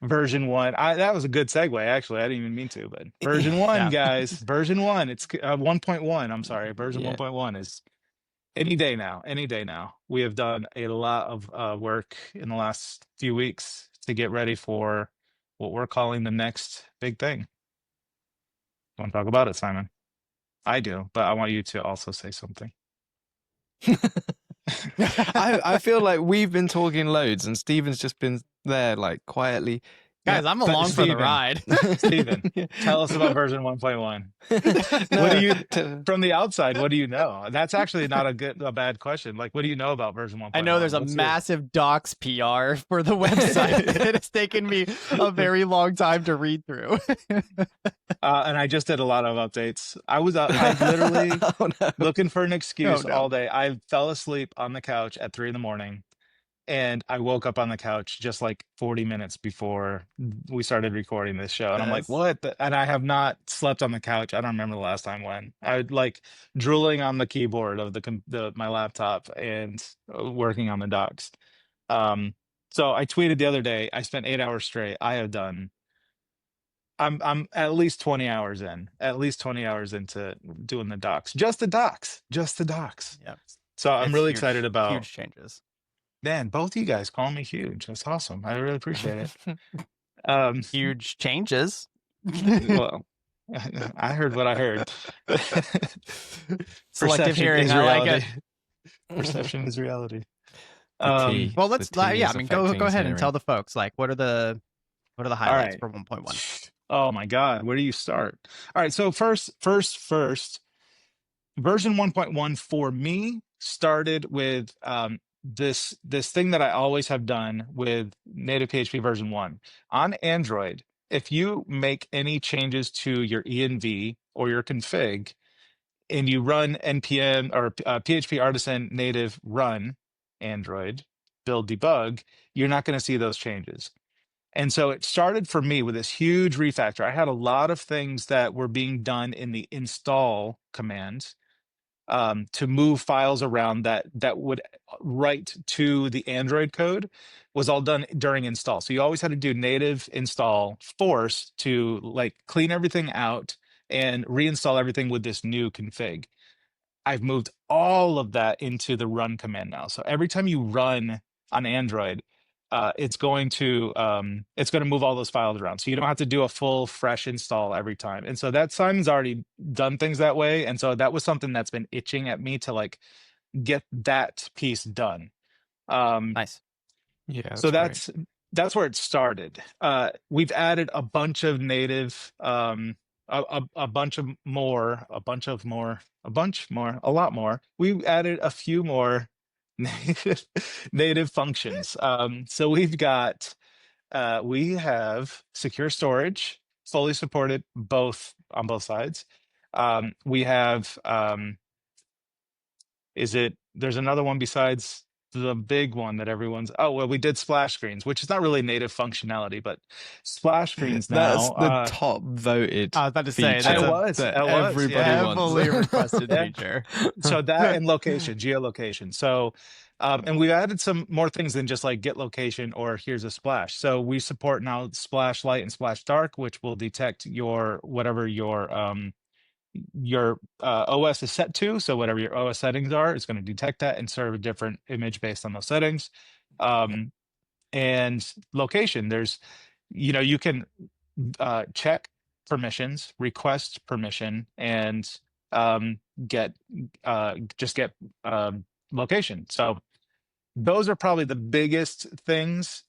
version 1. That was a good segue, actually. I didn't even mean to, but version 1, guys, version 1. It's 1.1. I'm sorry. Version 1.1 is any day now. We have done a lot of work in the last few weeks to get ready for what we're calling the next big thing. Want to talk about it, Simon? I do, but I want you to also say something. I feel like we've been talking loads and Steven's just been there like quietly. Guys, I'm along for the ride. Steven, tell us about version 1.1. What do you, from the outside, what do you know? That's actually not a bad question. Like, what do you know about version 1.1? I know there's a massive docs PR for the website that it's taken me a very long time to read through. And I just did a lot of updates. I literally looking for an excuse all day. I fell asleep on the couch at 3 a.m. And I woke up on the couch just like 40 minutes before we started recording this show. And I'm like, what? And I have not slept on the couch. I don't remember the last time when. I would like drooling on the keyboard of my laptop and working on the docs. So I tweeted the other day, I spent 8 hours straight. I'm at least 20 hours into doing the docs. Just the docs. Yeah. So I'm really excited about huge changes. Man, both of you guys call me huge. That's awesome. I really appreciate it. Huge changes. Well, I heard what I heard. Selective hearing. I like it. Perception is reality. Well, let's. Yeah, I mean, go ahead and tell the folks. Like, what are the highlights for 1.1? Oh my God, where do you start? All right, so first, version 1.1 for me started with this thing that I always have done with NativePHP version 1 on Android. If you make any changes to your env or your config and you run npm or php artisan native run Android build debug, you're not going to see those changes. And so it started for me with this huge refactor. I had a lot of things that were being done in the install command to move files around that would write to the Android code was all done during install. So you always had to do native install force to like clean everything out and reinstall everything with this new config. I've moved all of that into the run command now. So every time you run on Android, it's going to move all those files around. So you don't have to do a full fresh install every time. And so that Simon's already done things that way. And so that was something that's been itching at me to like get that piece done. Nice. Yeah, So great. that's where it started. We've added a bunch of native, a bunch more, a lot more. We added a few more native functions. So we have secure storage, fully supported on both sides. We have there's another one besides the big one that we did splash screens, which is not really native functionality, but splash screens That's now. the top voted I was about to say, that's feature it that was, everybody yeah. wants. heavily requested Yeah. feature. So that and location, geolocation. So, and we've added some more things than just like get location or here's a splash. So we support now splash light and splash dark, which will detect whatever your OS is set to. So whatever your OS settings are, it's going to detect that and serve a different image based on those settings. And location, you can check permissions, request permission, and get location. So those are probably the biggest things.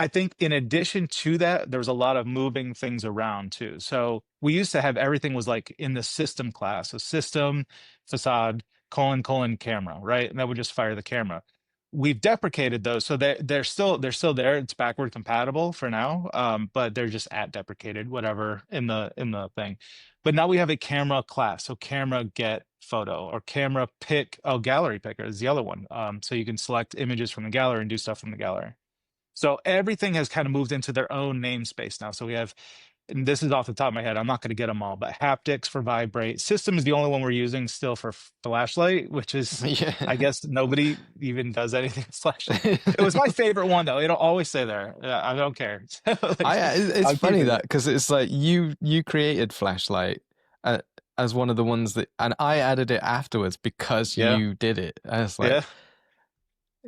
I think in addition to that, there was a lot of moving things around too. So we used to have everything was like in the system class, so system, facade, : camera, right? And that would just fire the camera. We've deprecated those, so they're still there. It's backward compatible for now, but they're just deprecated, whatever in the thing. But now we have a camera class, so camera get photo or camera pick. Oh, gallery picker is the other one. So you can select images from the gallery and do stuff from the gallery. So everything has kind of moved into their own namespace now. So we have, and this is off the top of my head, I'm not going to get them all, but haptics for vibrate. System is the only one we're using still for flashlight, which is, I guess nobody even does anything with flashlight. It was my favorite one though. It'll always say there. I don't care. It's funny that because it's like you created flashlight as one of the ones that, and I added it afterwards because you did it. I was like,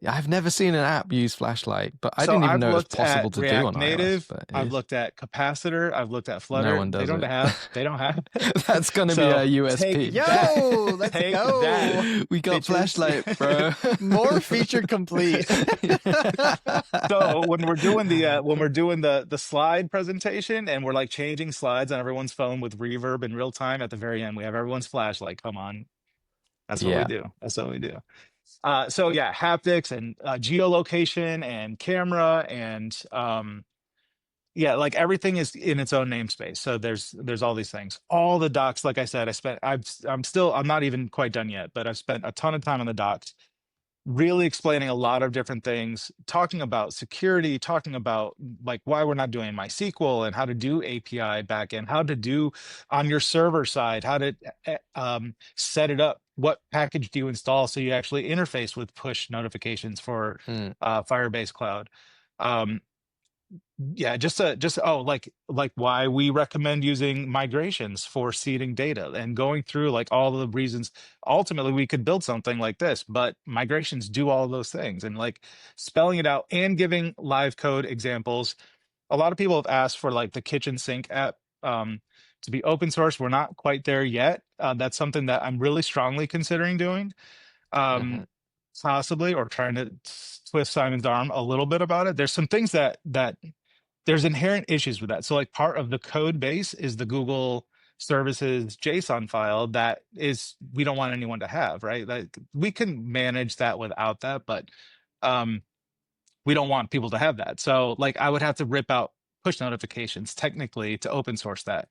I've never seen an app use flashlight, but I didn't even know it was possible to do on Native. iOS. But I've looked at capacitor. I've looked at Flutter. No one does They don't have. That's gonna be our USP. Let's go. That, we got flashlight, bro. More feature complete. So when we're doing the slide presentation and we're like changing slides on everyone's phone with reverb in real time, at the very end we have everyone's flashlight. Come on, that's what we do. That's what we do. So yeah, haptics and geolocation and camera and like everything is in its own namespace. So there's all these things. All the docs, like I said, I'm not even quite done yet, but I've spent a ton of time on the docs, really explaining a lot of different things, talking about security, talking about like why we're not doing MySQL and how to do API backend, how to do on your server side, how to set it up. What package do you install so you actually interface with push notifications for Firebase Cloud? Like why we recommend using migrations for seeding data and going through like all the reasons. Ultimately, we could build something like this, but migrations do all of those things and like spelling it out and giving live code examples. A lot of people have asked for like the kitchen sink app to be open source. We're not quite there yet. That's something that I'm really strongly considering doing, possibly, or trying to twist Simon's arm a little bit about it. There's some things that there's inherent issues with that. So like part of the code base is the Google services JSON file that is, we don't want anyone to have, right? Like we can manage that without that, but we don't want people to have that. So like I would have to rip out push notifications technically to open source that.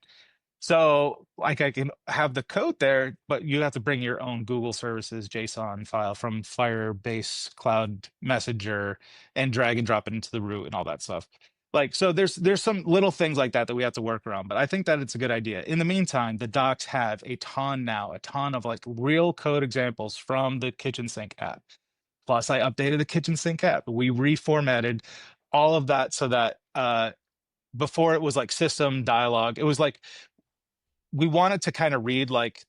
So like I can have the code there, but you have to bring your own Google services JSON file from Firebase Cloud Messenger and drag and drop it into the root and all that stuff. Like, so there's some little things like that we have to work around, but I think that it's a good idea. In the meantime, the docs have a ton of like real code examples from the kitchen sink app. Plus, I updated the kitchen sink app. We reformatted all of that so that before it was like system dialog. It was like we wanted to kind of read like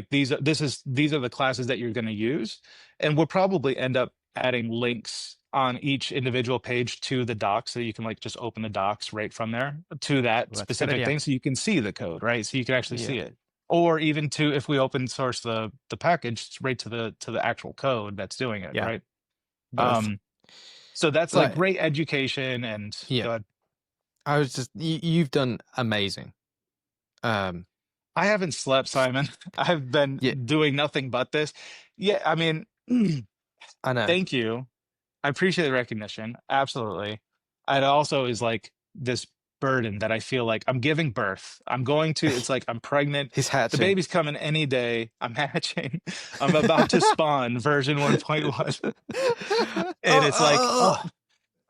these are the classes that you're going to use, and we'll probably end up adding links on each individual page to the docs, so you can like just open the docs right from there to that Well, that's a good specific idea. thing, so you can see the code, right? So you can actually see Yeah. it, or even to, if we open source the package, it's right to the actual code that's doing it, Yeah. right? Both. So that's like Like- great education. And Yeah. go ahead. I was just you've done amazing. I haven't slept, Simon. I've been Yeah. doing nothing but this. Yeah, I mean, I know. thank you. I appreciate the recognition. Absolutely. It also is like this burden that I feel like I'm giving birth. It's like I'm pregnant. He's The hatching. baby's coming any day. I'm hatching. I'm about to spawn version 1.1. And it's like, oh,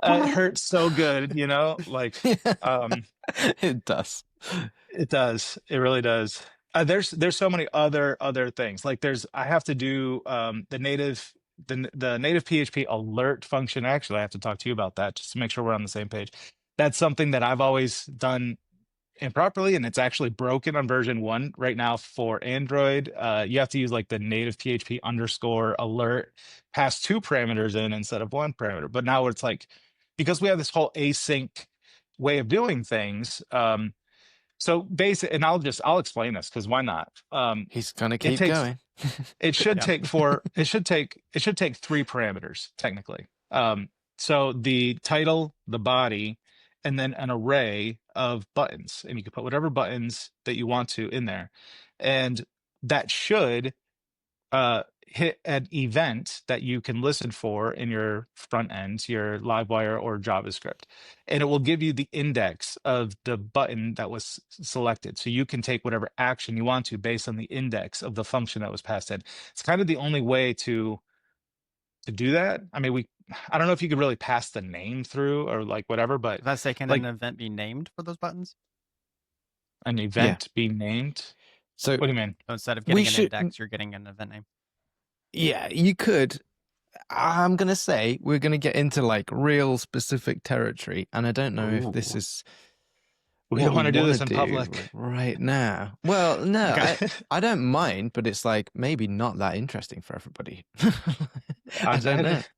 it hurts so good, you know? Like, It does. it does. It really does. There's so many other things. Like I have to do the native PHP alert function. Actually, I have to talk to you about that just to make sure we're on the same page. That's something that I've always done improperly, and it's actually broken on version 1 right now for Android. You have to use like the native PHP underscore alert, pass 2 parameters in instead of 1 parameter. But now it's like, because we have this whole async way of doing things. So basic, and I'll explain this because why not? He's gonna It keep takes going. it should Yeah. take it should take 3 parameters technically. So the title, the body, and then an array of buttons, and you can put whatever buttons that you want to in there, and that should hit an event that you can listen for in your front end, your Livewire or JavaScript, and it will give you the index of the button that was selected. So you can take whatever action you want to based on the index of the function that was passed in. It's kind of the only way to do that. I mean, I don't know if you could really pass the name through or like whatever, but If I say, can like an event be named for those buttons? an event be named. So What do you mean? So instead of We getting an should- index, you're getting an event name. yeah, you could. I'm gonna say we're gonna get into like real specific territory, and I don't know if this Ooh. is. We what don't want to do this in wanna public. right now. Well, no, Okay. I don't mind, but it's like maybe not that interesting for everybody. I I don't bet know. it.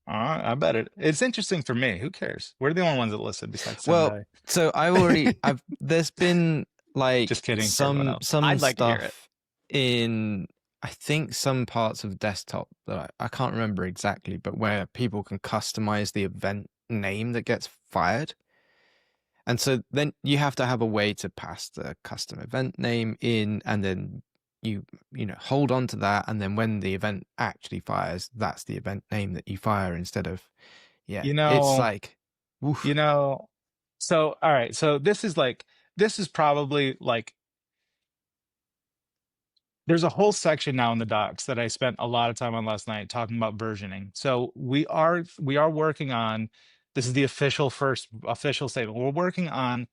I bet it's interesting for me. Who cares? We're the only ones that listen besides Well, Sunday. so there's been like Just kidding for everyone some else. some I'd like to hear stuff in I think some parts of desktop that I can't remember exactly, but where people can customize the event name that gets fired. And so then you have to have a way to pass the custom event name in, and then you hold on to that, and then when the event actually fires, that's the event name that you fire instead of it's like woof. So all right, so this is probably like, there's a whole section now in the docs that I spent a lot of time on last night talking about versioning. So we are working on, this is the official statement. We're working on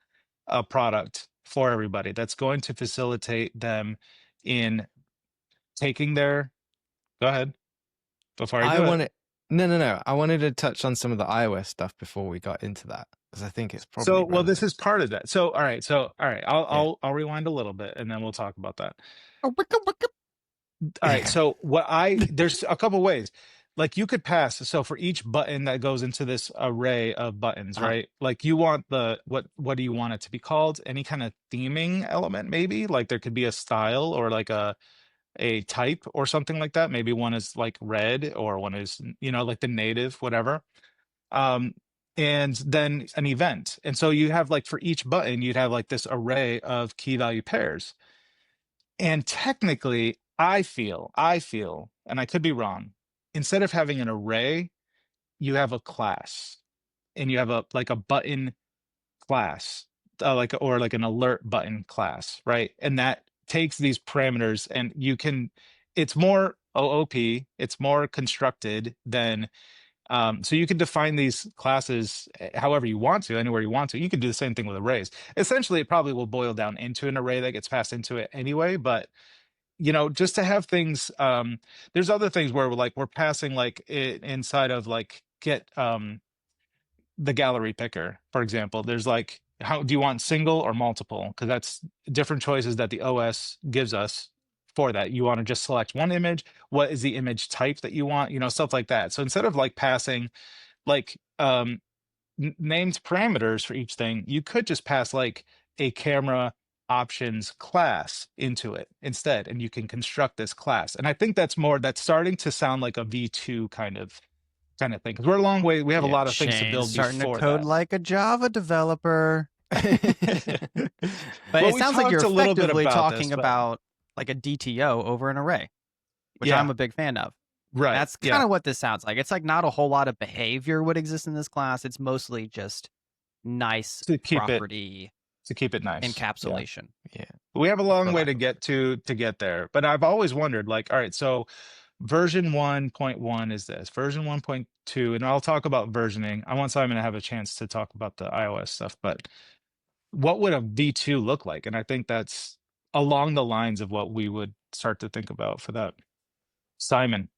a product for everybody that's going to facilitate them in taking their, go ahead before I do it. No. I wanted to touch on some of the iOS stuff before we got into that, because I think it's probably So, well, this relevant. is part of that. So, all right. I'll rewind a little bit and then we'll talk about that. Oh, wicka, wicka. All right. So there's a couple ways. Like you could pass. So for each button that goes into this array of buttons, Uh-huh. right? Like you want what do you want it to be called? Any kind of theming element, maybe? Like there could be a style or like a type or something like that. Maybe one is like red or one is, like the native, whatever. And then an event. And so you have like for each button, you'd have like this array of key value pairs. And technically, I feel, and I could be wrong, instead of having an array, you have a class, and you have a button class, like an alert button class, right? And that takes these parameters, and it's more OOP, it's more constructed than So you can define these classes however you want to, anywhere you want to. You can do the same thing with arrays. Essentially, it probably will boil down into an array that gets passed into it anyway. But just to have things, there's other things where we're passing like it inside of like get the gallery picker, for example. There's like, how do you want single or multiple? Because that's different choices that the OS gives us for that. You want to just select one image. What is the image type that you want? Stuff like that. So instead of like passing like named parameters for each thing, you could just pass like a camera options class into it instead, and you can construct this class. And I think that's starting to sound like a V2 kind of thing, because we're a long way. We have a lot of things to Shane's build starting before to code that. like a Java developer. But Well, it we sounds like you're talked a little bit effectively about talking this, but about like a DTO over an array, which yeah, I'm a big fan of. right. That's kind of what this sounds like. It's like not a whole lot of behavior would exist in this class. It's mostly just nice to keep property it nice encapsulation. Yeah. We have a long way to get there, but I've always wondered, like, all right, so version 1.1 is this, version 1.2, and I'll talk about versioning. I want Simon to have a chance to talk about the iOS stuff, but what would a V2 look like? And I think that's along the lines of what we would start to think about for that. Simon,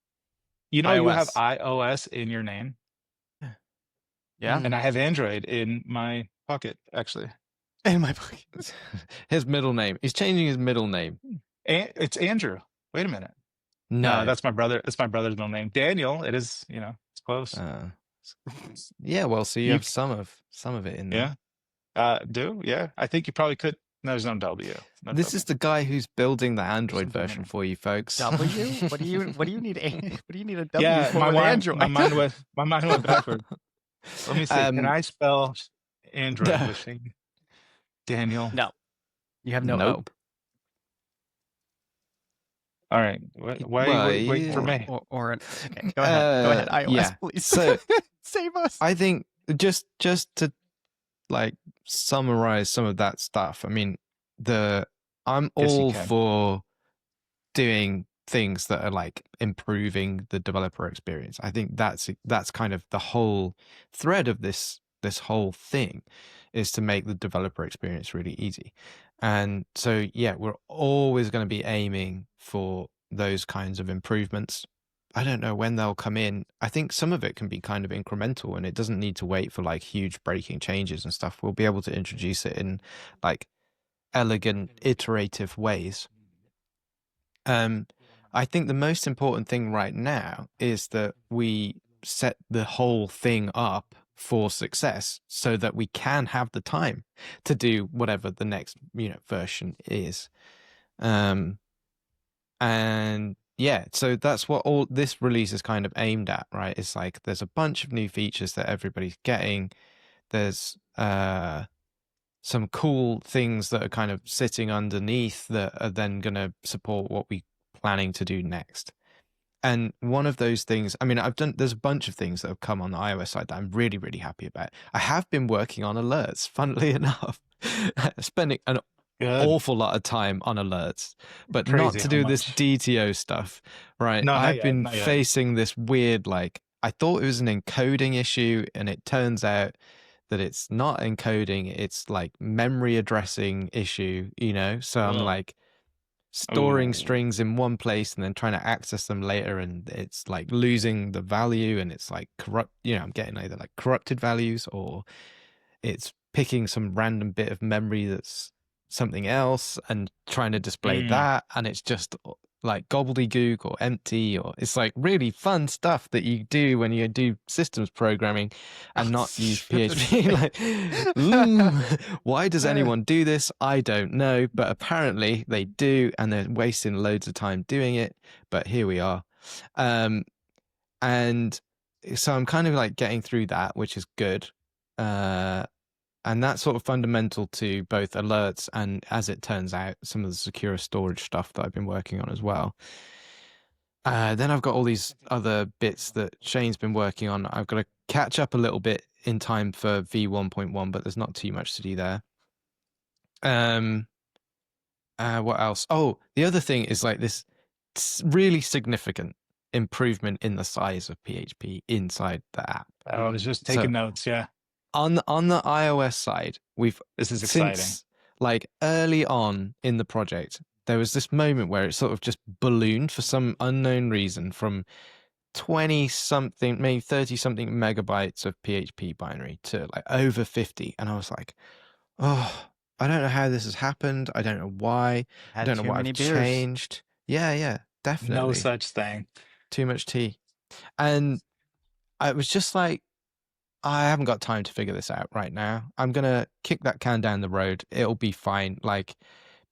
you have iOS in your name. Yeah. And I have Android in my pocket, actually. In my pocket. His middle name. He's changing his middle name. It's Andrew. Wait a minute. No, that's my brother. It's my brother's middle name. Daniel. It is. It's close. Yeah. Well, so you have some of it in there. Yeah. Yeah. I think you probably could. No, there's no W. This is the guy who's building the Android version for you folks. W? What do you need? What do you need a W yeah, for? Android. My mind went backward. Let me see. Can I spell Android with Shane? Daniel? No. You have no nope. O. All right. Why are you waiting for me? Okay, go ahead. Go ahead. iOS, please. So save us. I think just to like summarize some of that stuff. I mean, I'm all for doing things that are like improving the developer experience. I think that's kind of the whole thread of this whole thing, is to make the developer experience really easy. And so yeah, we're always going to be aiming for those kinds of improvements. I don't know when they'll come in. I think some of it can be kind of incremental, and it doesn't need to wait for like huge breaking changes and stuff. We'll be able to introduce it in like elegant, iterative ways. I think the most important thing right now is that we set the whole thing up for success, so that we can have the time to do whatever the next version is. And yeah, so that's what all this release is kind of aimed at, right? It's like there's a bunch of new features that everybody's getting. There's some cool things that are kind of sitting underneath that are then going to support what we're planning to do next. And one of those things, I mean, there's a bunch of things that have come on the iOS side that I'm really, really happy about. I have been working on alerts, funnily enough, spending an awful lot of time on alerts, but not to do this DTO stuff, right? No, I've been facing this weird, like, I thought it was an encoding issue, and it turns out that it's not encoding, it's like memory addressing issue, So I'm like storing strings in one place and then trying to access them later, and it's like losing the value, and it's like corrupt, I'm getting either like corrupted values, or it's picking some random bit of memory that's something else and trying to display that, and it's just like gobbledygook or empty, or it's like really fun stuff that you do when you do systems programming and not use PHP. Like, why does anyone do this? I don't know, but apparently they do, and they're wasting loads of time doing it. But here we are. And so I'm kind of like getting through that, which is good. And that's sort of fundamental to both alerts and, as it turns out, some of the secure storage stuff that I've been working on as well. Then I've got all these other bits that Shane's been working on. I've got to catch up a little bit in time for V1.1, but there's not too much to do there. What else? Oh, the other thing is like this really significant. improvement in the size of PHP inside the app. I was just So taking notes. Yeah, on the iOS side, we've this is exciting. since like early on in the project, there was this moment where it sort of just ballooned for some unknown reason from 20 something, maybe 30 something megabytes of PHP binary to like over 50. And I was like, oh, I don't know how this has happened. I don't know why. I don't know what I've changed. Yeah, definitely. No such thing. Too much tea. And I was just like, I haven't got time to figure this out right now. I'm going to kick that can down the road. It'll be fine. Like,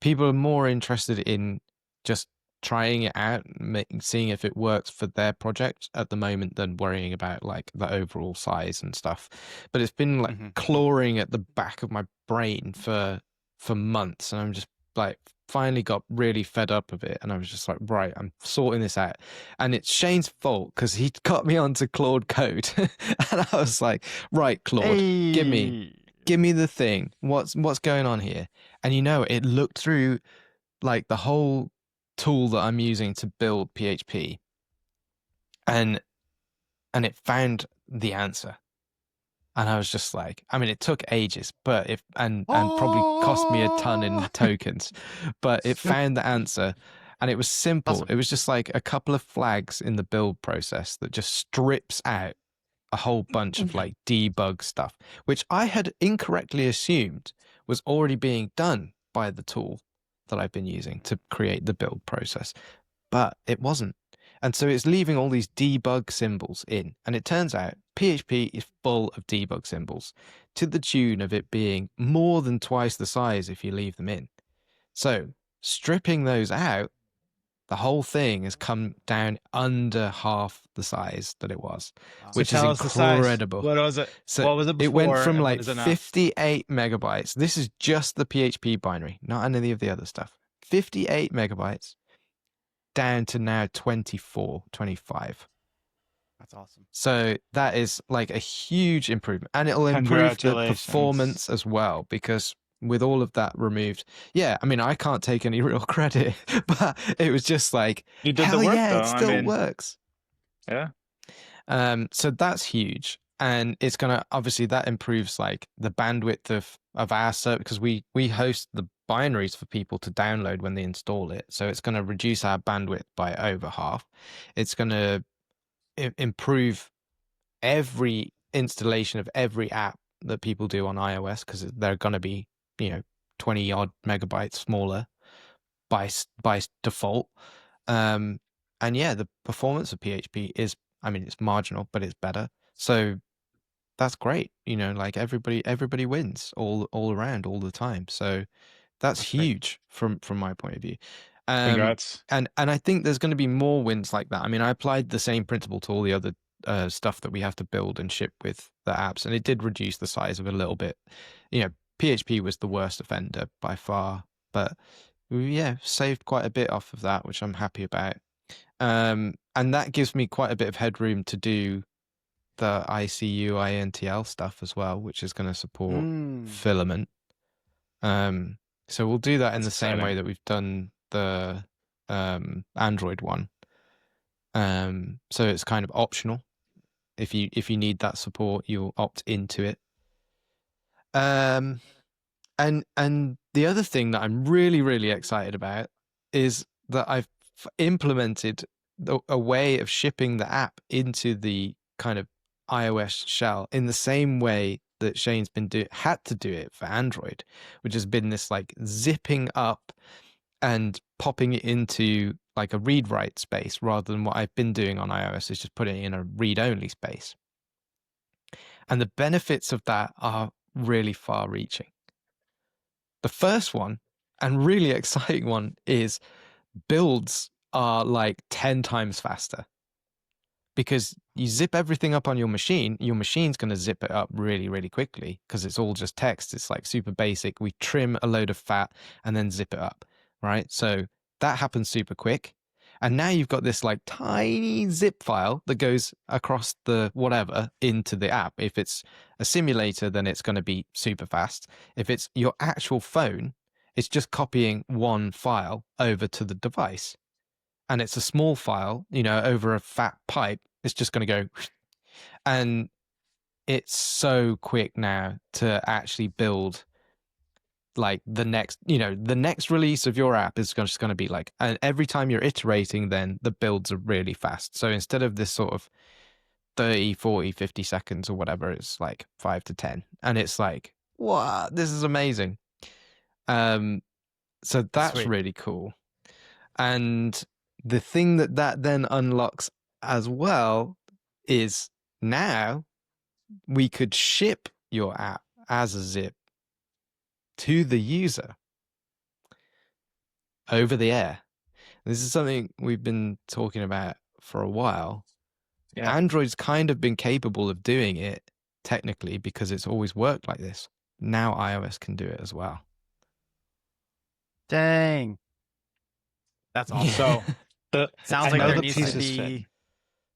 people are more interested in just trying it out, seeing if it works for their project at the moment than worrying about like the overall size and stuff. But it's been like clawing at the back of my brain for months, and I'm just like finally got really fed up of it, and I was just like, right, I'm sorting this out. And it's Shane's fault because he got me onto Claude Code, and I was like, right, Claude, give me the thing. What's going on here? And it looked through like the whole tool that I'm using to build PHP, and it found the answer. And I was just like, I mean, it took ages, but and probably cost me a ton in tokens, but it found the answer, and it was simple. Awesome. It was just like a couple of flags in the build process that just strips out a whole bunch of like debug stuff, which I had incorrectly assumed was already being done by the tool that I've been using to create the build process, but it wasn't. And so it's leaving all these debug symbols in. And it turns out PHP is full of debug symbols to the tune of it being more than twice the size if you leave them in. So stripping those out, the whole thing has come down under half the size that it was, which is incredible. What was it? So what was it before? It went from like 58 megabytes. This is just the PHP binary, not any of the other stuff. 58 megabytes down to now 24, 25. That's awesome. So that is like a huge improvement, and it'll improve the performance as well, because with all of that removed, I mean, I can't take any real credit, but it was just like, you did the work, though. It still works. Yeah. So that's huge, and it's gonna obviously that improves like the bandwidth of our server, because we host the binaries for people to download when they install it. So it's going to reduce our bandwidth by over half. It's going to improve every installation of every app that people do on iOS, because they're going to be 20 odd megabytes smaller by default. And the performance of PHP is, I mean, it's marginal, but it's better. So that's great. Like everybody wins all around all the time. So that's huge from my point of view. Congrats. And I think there's going to be more wins like that. I mean, I applied the same principle to all the other stuff that we have to build and ship with the apps, and it did reduce the size of it a little bit. PHP was the worst offender by far, but saved quite a bit off of that, which I'm happy about. And that gives me quite a bit of headroom to do the ICU INTL stuff as well, which is going to support Filament. So we'll do that in the same way that we've done the Android one. So it's kind of optional. If you need that support, you'll opt into it. And the other thing that I'm really, really excited about is that I've implemented a way of shipping the app into the kind of iOS shell in the same way that Shane's had to do it for Android, which has been this like zipping up and popping it into like a read-write space, rather than what I've been doing on iOS is just putting it in a read-only space. And the benefits of that are really far-reaching. The first one, and really exciting one, is builds are like 10 times faster. Because you zip everything up on your machine's going to zip it up really, really quickly, because it's all just text. It's like super basic. We trim a load of fat and then zip it up, right? So that happens super quick. And now you've got this like tiny zip file that goes across the whatever into the app. If it's a simulator, then it's going to be super fast. If it's your actual phone, it's just copying one file over to the device. and it's a small file, over a fat pipe, it's just going to go. And it's so quick now to actually build like the next release of your app is just going to be like, and every time you're iterating, then the builds are really fast. So instead of this sort of 30, 40, 50 seconds or whatever, it's like 5 to 10. And it's like, wow, this is amazing. So that's Sweet. really cool. And the thing that then unlocks as well is now we could ship your app as a zip to the user over the air. This is something we've been talking about for a while. Yeah. Android's kind of been capable of doing it technically because it's always worked like this. Now iOS can do it as well. Dang. That's awesome. So sounds like there needs to be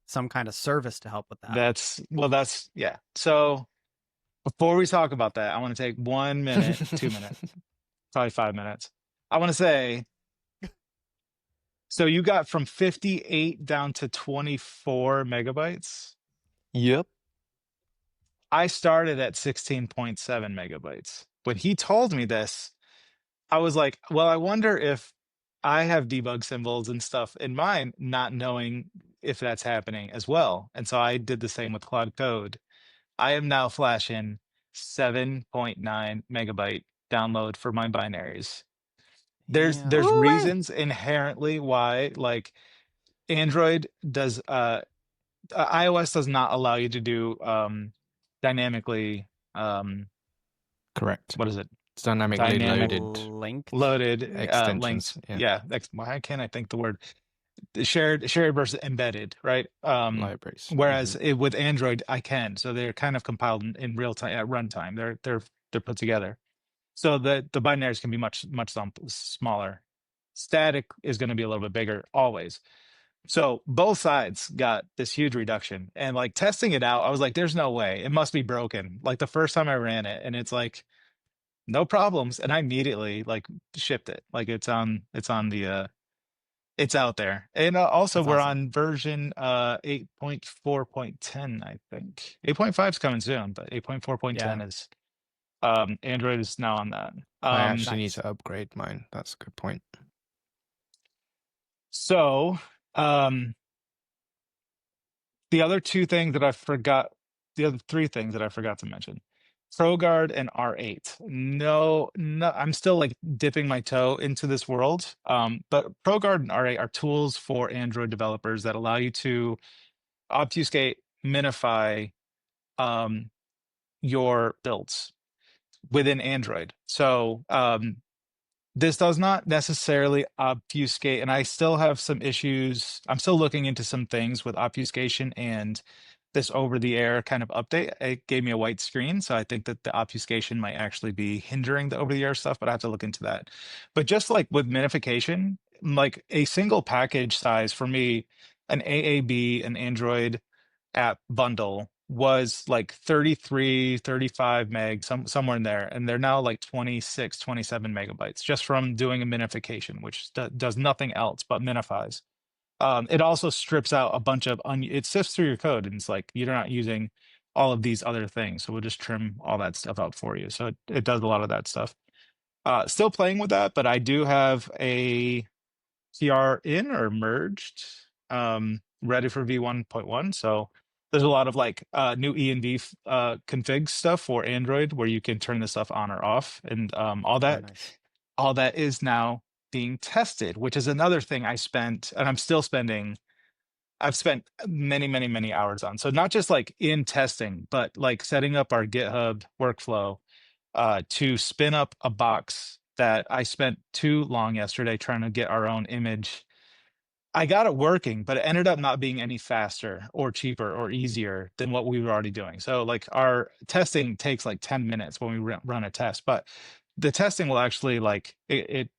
some kind of service to help with that. Yeah. So before we talk about that, I want to take 1 minute, 2 minutes, probably 5 minutes. I want to say, so you got from 58 down to 24 megabytes? Yep. I started at 16.7 megabytes. When he told me this, I was like, well, I wonder if I have debug symbols and stuff in mine, not knowing if that's happening as well. And so I did the same with Cloud Code. I am now flashing 7.9 megabyte download for my binaries. There's reasons inherently why, like, Android does iOS does not allow you to do dynamically correct. What is it? It's dynamically loaded extensions. Why can't I think the word? Shared versus embedded, right? Libraries. Whereas with Android, I can. So they're kind of compiled in real time at runtime. They're put together, so the binaries can be much smaller. Static is going to be a little bit bigger always. So both sides got this huge reduction, and like testing it out, I was like, "There's no way. It must be broken." Like the first time I ran it, and it's like no problems, and I immediately like shipped it. Like it's on the it's out there. And also we're on version 8.4.10, I think. 8.5 is coming soon, but 8.4.10 is Android is now on that. I actually need to upgrade mine. That's a good point. So the other three things that I forgot to mention. ProGuard and R8. No, I'm still like dipping my toe into this world. But ProGuard and R8 are tools for Android developers that allow you to obfuscate, minify your builds within Android. So this does not necessarily obfuscate, and I still have some issues. I'm still looking into some things with obfuscation and this over-the-air kind of update. It gave me a white screen, so I think that the obfuscation might actually be hindering the over-the-air stuff, but I have to look into that. But just like with minification, like a single package size for me, an AAB, an Android app bundle was like 33, 35 meg, somewhere in there. And they're now like 26, 27 megabytes just from doing a minification, which does nothing else but minifies. It also strips out a bunch of, it sifts through your code and it's like, you're not using all of these other things. So we'll just trim all that stuff out for you. So it does a lot of that stuff. Still playing with that, but I do have a PR in or merged, ready for V1.1. So there's a lot of like new ENV config stuff for Android where you can turn this stuff on or off, and all that is now being tested, which is another thing I spent, and I'm still spending. I've spent many hours on. So not just like in testing, but like setting up our GitHub workflow to spin up a box that I spent too long yesterday trying to get our own image. I got it working, but it ended up not being any faster or cheaper or easier than what we were already doing. So like our testing takes like 10 minutes when we run a test, but the testing will actually like it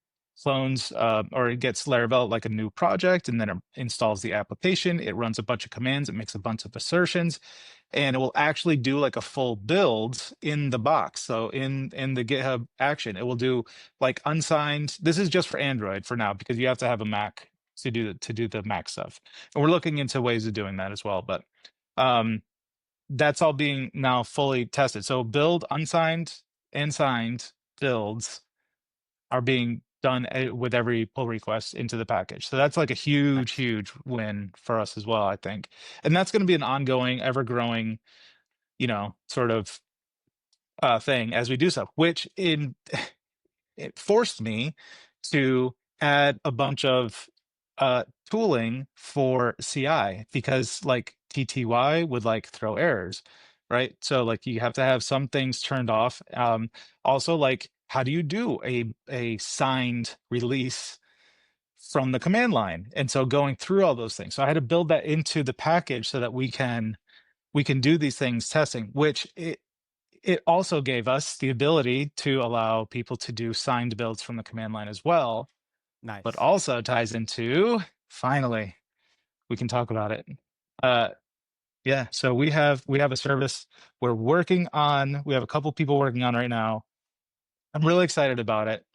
clones or it gets Laravel like a new project, and then it installs the application. It runs a bunch of commands. It makes a bunch of assertions, and it will actually do like a full build in the box. So in the GitHub action, it will do like unsigned. This is just for Android for now because you have to have a Mac to do the Mac stuff. And we're looking into ways of doing that as well. But that's all being now fully tested. So build unsigned and signed builds are being done with every pull request into the package. So that's like a huge, huge win for us as well, I think. And that's going to be an ongoing, ever growing, sort of thing as we do stuff, which it forced me to add a bunch of tooling for CI, because like TTY would like throw errors, right? So like you have to have some things turned off. Also, like, how do you do a signed release from the command line? And so going through all those things. So I had to build that into the package so that we can do these things testing, which it also gave us the ability to allow people to do signed builds from the command line as well. Nice. But also ties into, finally, we can talk about it. Yeah, so we have a service we're working on. We have a couple people working on right now. I'm really excited about it,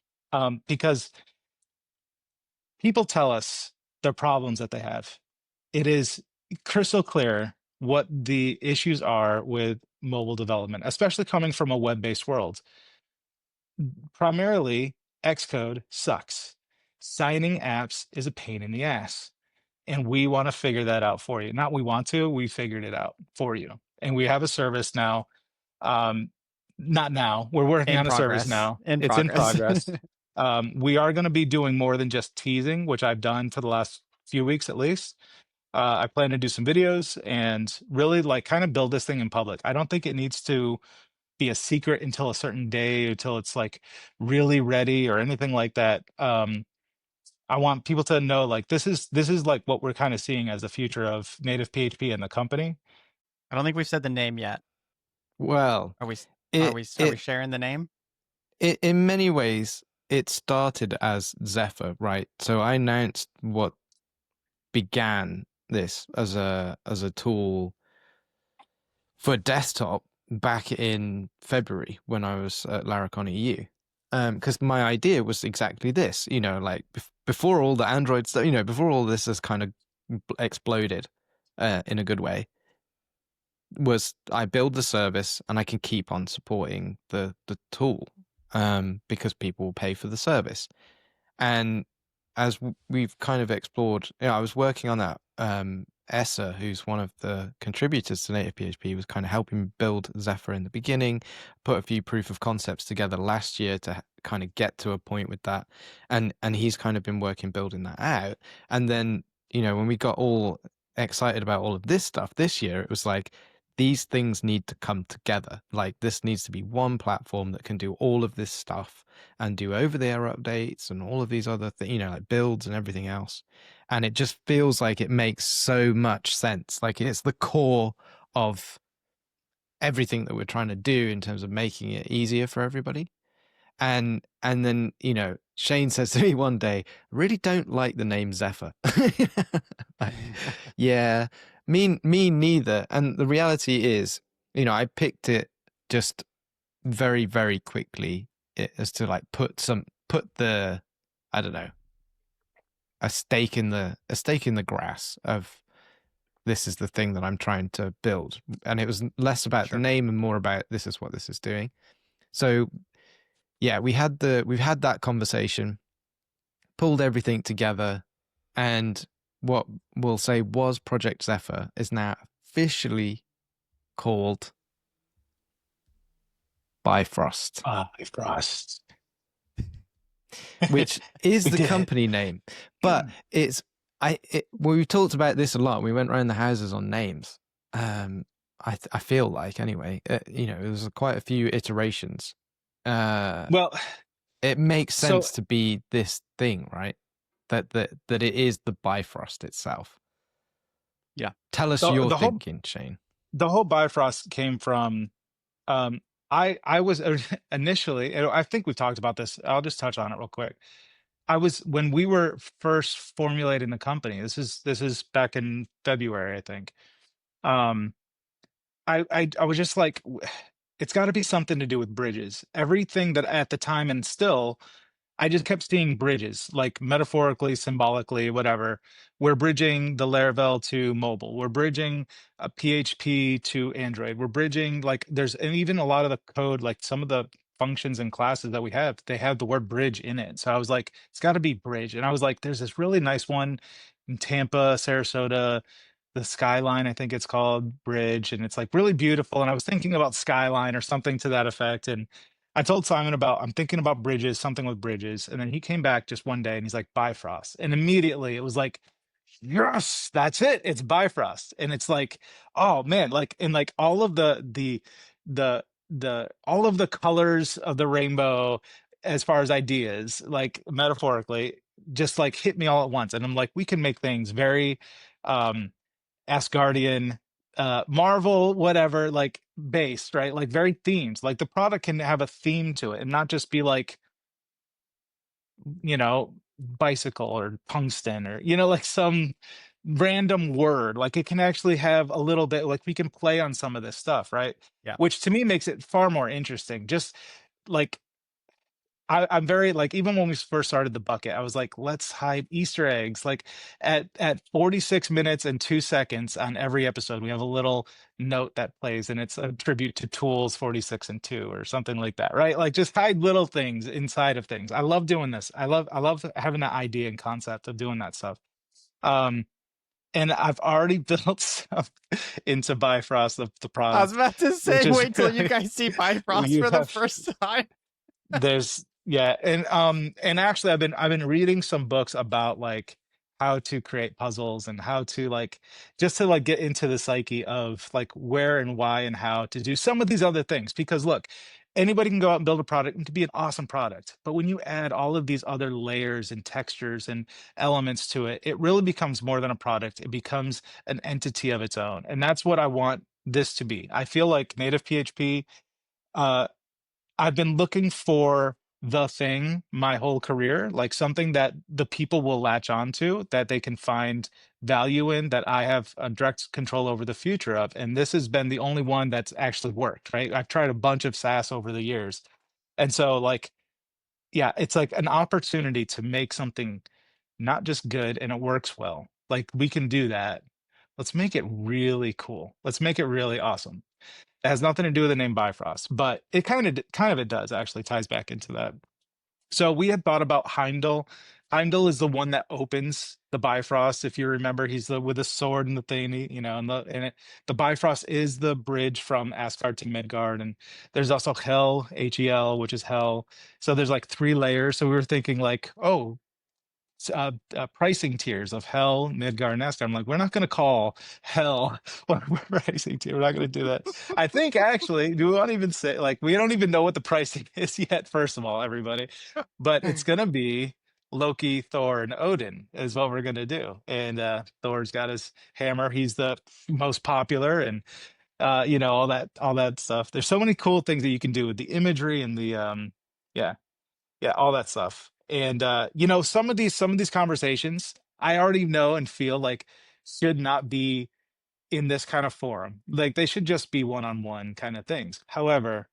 because people tell us the problems that they have. It is crystal clear what the issues are with mobile development, especially coming from a web-based world. Primarily, Xcode sucks. Signing apps is a pain in the ass. And we want to figure that out for you. Not we want to, we figured it out for you. And we have a service now. Not now, we're working on a service now. It's in progress. We are going to be doing more than just teasing, which I've done for the last few weeks at least. I plan to do some videos and really like kind of build this thing in public. I don't think it needs to be a secret until a certain day, until it's like really ready or anything like that. I want people to know like this is like what we're kind of seeing as the future of native PHP and the company. I don't think we've said the name yet. Well, are we sharing the name? In many ways, it started as Zephyr, right? So I announced what began this as a tool for desktop back in February when I was at Laracon EU. Because my idea was exactly this, like before all the Android stuff, before all this has kind of exploded in a good way, was I build the service and I can keep on supporting the tool because people will pay for the service. And as we've kind of explored, I was working on that. Essa, who's one of the contributors to NativePHP, was kind of helping build Zephyr in the beginning, put a few proof of concepts together last year to kind of get to a point with that. And he's kind of been working building that out. And then, when we got all excited about all of this stuff this year, it was like, these things need to come together. Like this needs to be one platform that can do all of this stuff and do over-the-air updates and all of these other things, like builds and everything else. And it just feels like it makes so much sense. Like it's the core of everything that we're trying to do in terms of making it easier for everybody. And then, Shane says to me one day, I really don't like the name Zephyr. Like, yeah, me neither. And the reality is, I picked it just very, very quickly as to like put the, I don't know, a stake in the grass of this is the thing that I'm trying to build. And it was less about the name and more about this is what this is doing. So yeah, we've had that conversation, pulled everything together, and what we'll say was Project Zephyr is now officially called Bifrost. Bifrost. Which is the company name. But we talked about this a lot. We went around the houses on names. I feel like anyway, it was quite a few iterations. Well, it makes sense to be this thing, right? That it is the Bifrost itself. Yeah. Tell us your thinking, Shane. The whole Bifrost came from, I was initially, I think we've talked about this. I'll just touch on it real quick. When we were first formulating the company, this is back in February, I think. I was just like, it's got to be something to do with bridges. Everything that at the time and still I just kept seeing bridges, like metaphorically, symbolically, whatever. We're bridging the Laravel to mobile. We're bridging PHP to Android. We're bridging and even a lot of the code, like some of the functions and classes that we have, they have the word bridge in it. So I was like, it's got to be bridge. And I was like, there's this really nice one in Tampa, Sarasota, the Skyline, I think it's called, bridge, and it's like really beautiful. And I was thinking about Skyline or something to that effect. And I told Simon I'm thinking about bridges, something with bridges. And then he came back just one day and he's like, Bifrost. And immediately it was like, yes, that's it. It's Bifrost. And it's like, oh man, like all of the all of the colors of the rainbow as far as ideas, like metaphorically, just like hit me all at once. And I'm like, we can make things very Asgardian, Marvel, whatever, like based, right? Like very themed. Like the product can have a theme to it and not just be like, bicycle or tungsten or, like some random word. Like it can actually have a little bit, like we can play on some of this stuff, right? Yeah. Which to me makes it far more interesting. Just like I'm very like, even when we first started the bucket, I was like, let's hide Easter eggs. Like at 46 minutes and 2 seconds on every episode, we have a little note that plays, and it's a tribute to Tools 46 and 2 or something like that, right? Like just hide little things inside of things. I love doing this. I love having that idea and concept of doing that stuff. And I've already built stuff into Bifrost, the I was product, about to which say, is wait till you guys see Bifrost you for the have first time. there's and actually I've been reading some books about like how to create puzzles and how to like just to like get into the psyche of like where and why and how to do some of these other things, because look, anybody can go out and build a product and it can be an awesome product, but when you add all of these other layers and textures and elements to it, it really becomes more than a product. It becomes an entity of its own, and that's what I want this to be. I feel like native PHP, uh I've been looking for the thing my whole career, like something that the people will latch onto, that they can find value in, that I have a direct control over the future of. And this has been the only one that's actually worked, right? I've tried a bunch of SaaS over the years. And so, like, yeah, it's like an opportunity to make something not just good and it works well. Like, we can do that. Let's make it really cool. Let's make it really awesome. It has nothing to do with the name Bifrost, but it kind of it does actually ties back into that. So we had thought about Heimdall. Heimdall is the one that opens the Bifrost. If you remember, he's the with the sword and the thing, the Bifrost is the bridge from Asgard to Midgard. And there's also Hel, Hel, which is hell. So there's like 3 layers. So we were thinking like, oh, pricing tiers of Hell, Midgar, and Asgard. I'm like, we're not going to call Hell one pricing tier. We're not going to do that. I think actually, do we want to even say, like, we don't even know what the pricing is yet, first of all, everybody. But it's going to be Loki, Thor, and Odin is what we're going to do. And Thor's got his hammer. He's the most popular, and all that stuff. There's so many cool things that you can do with the imagery and the yeah, yeah, all that stuff. And some of these conversations I already know and feel like should not be in this kind of forum. Like they should just be one-on-one kind of things. However,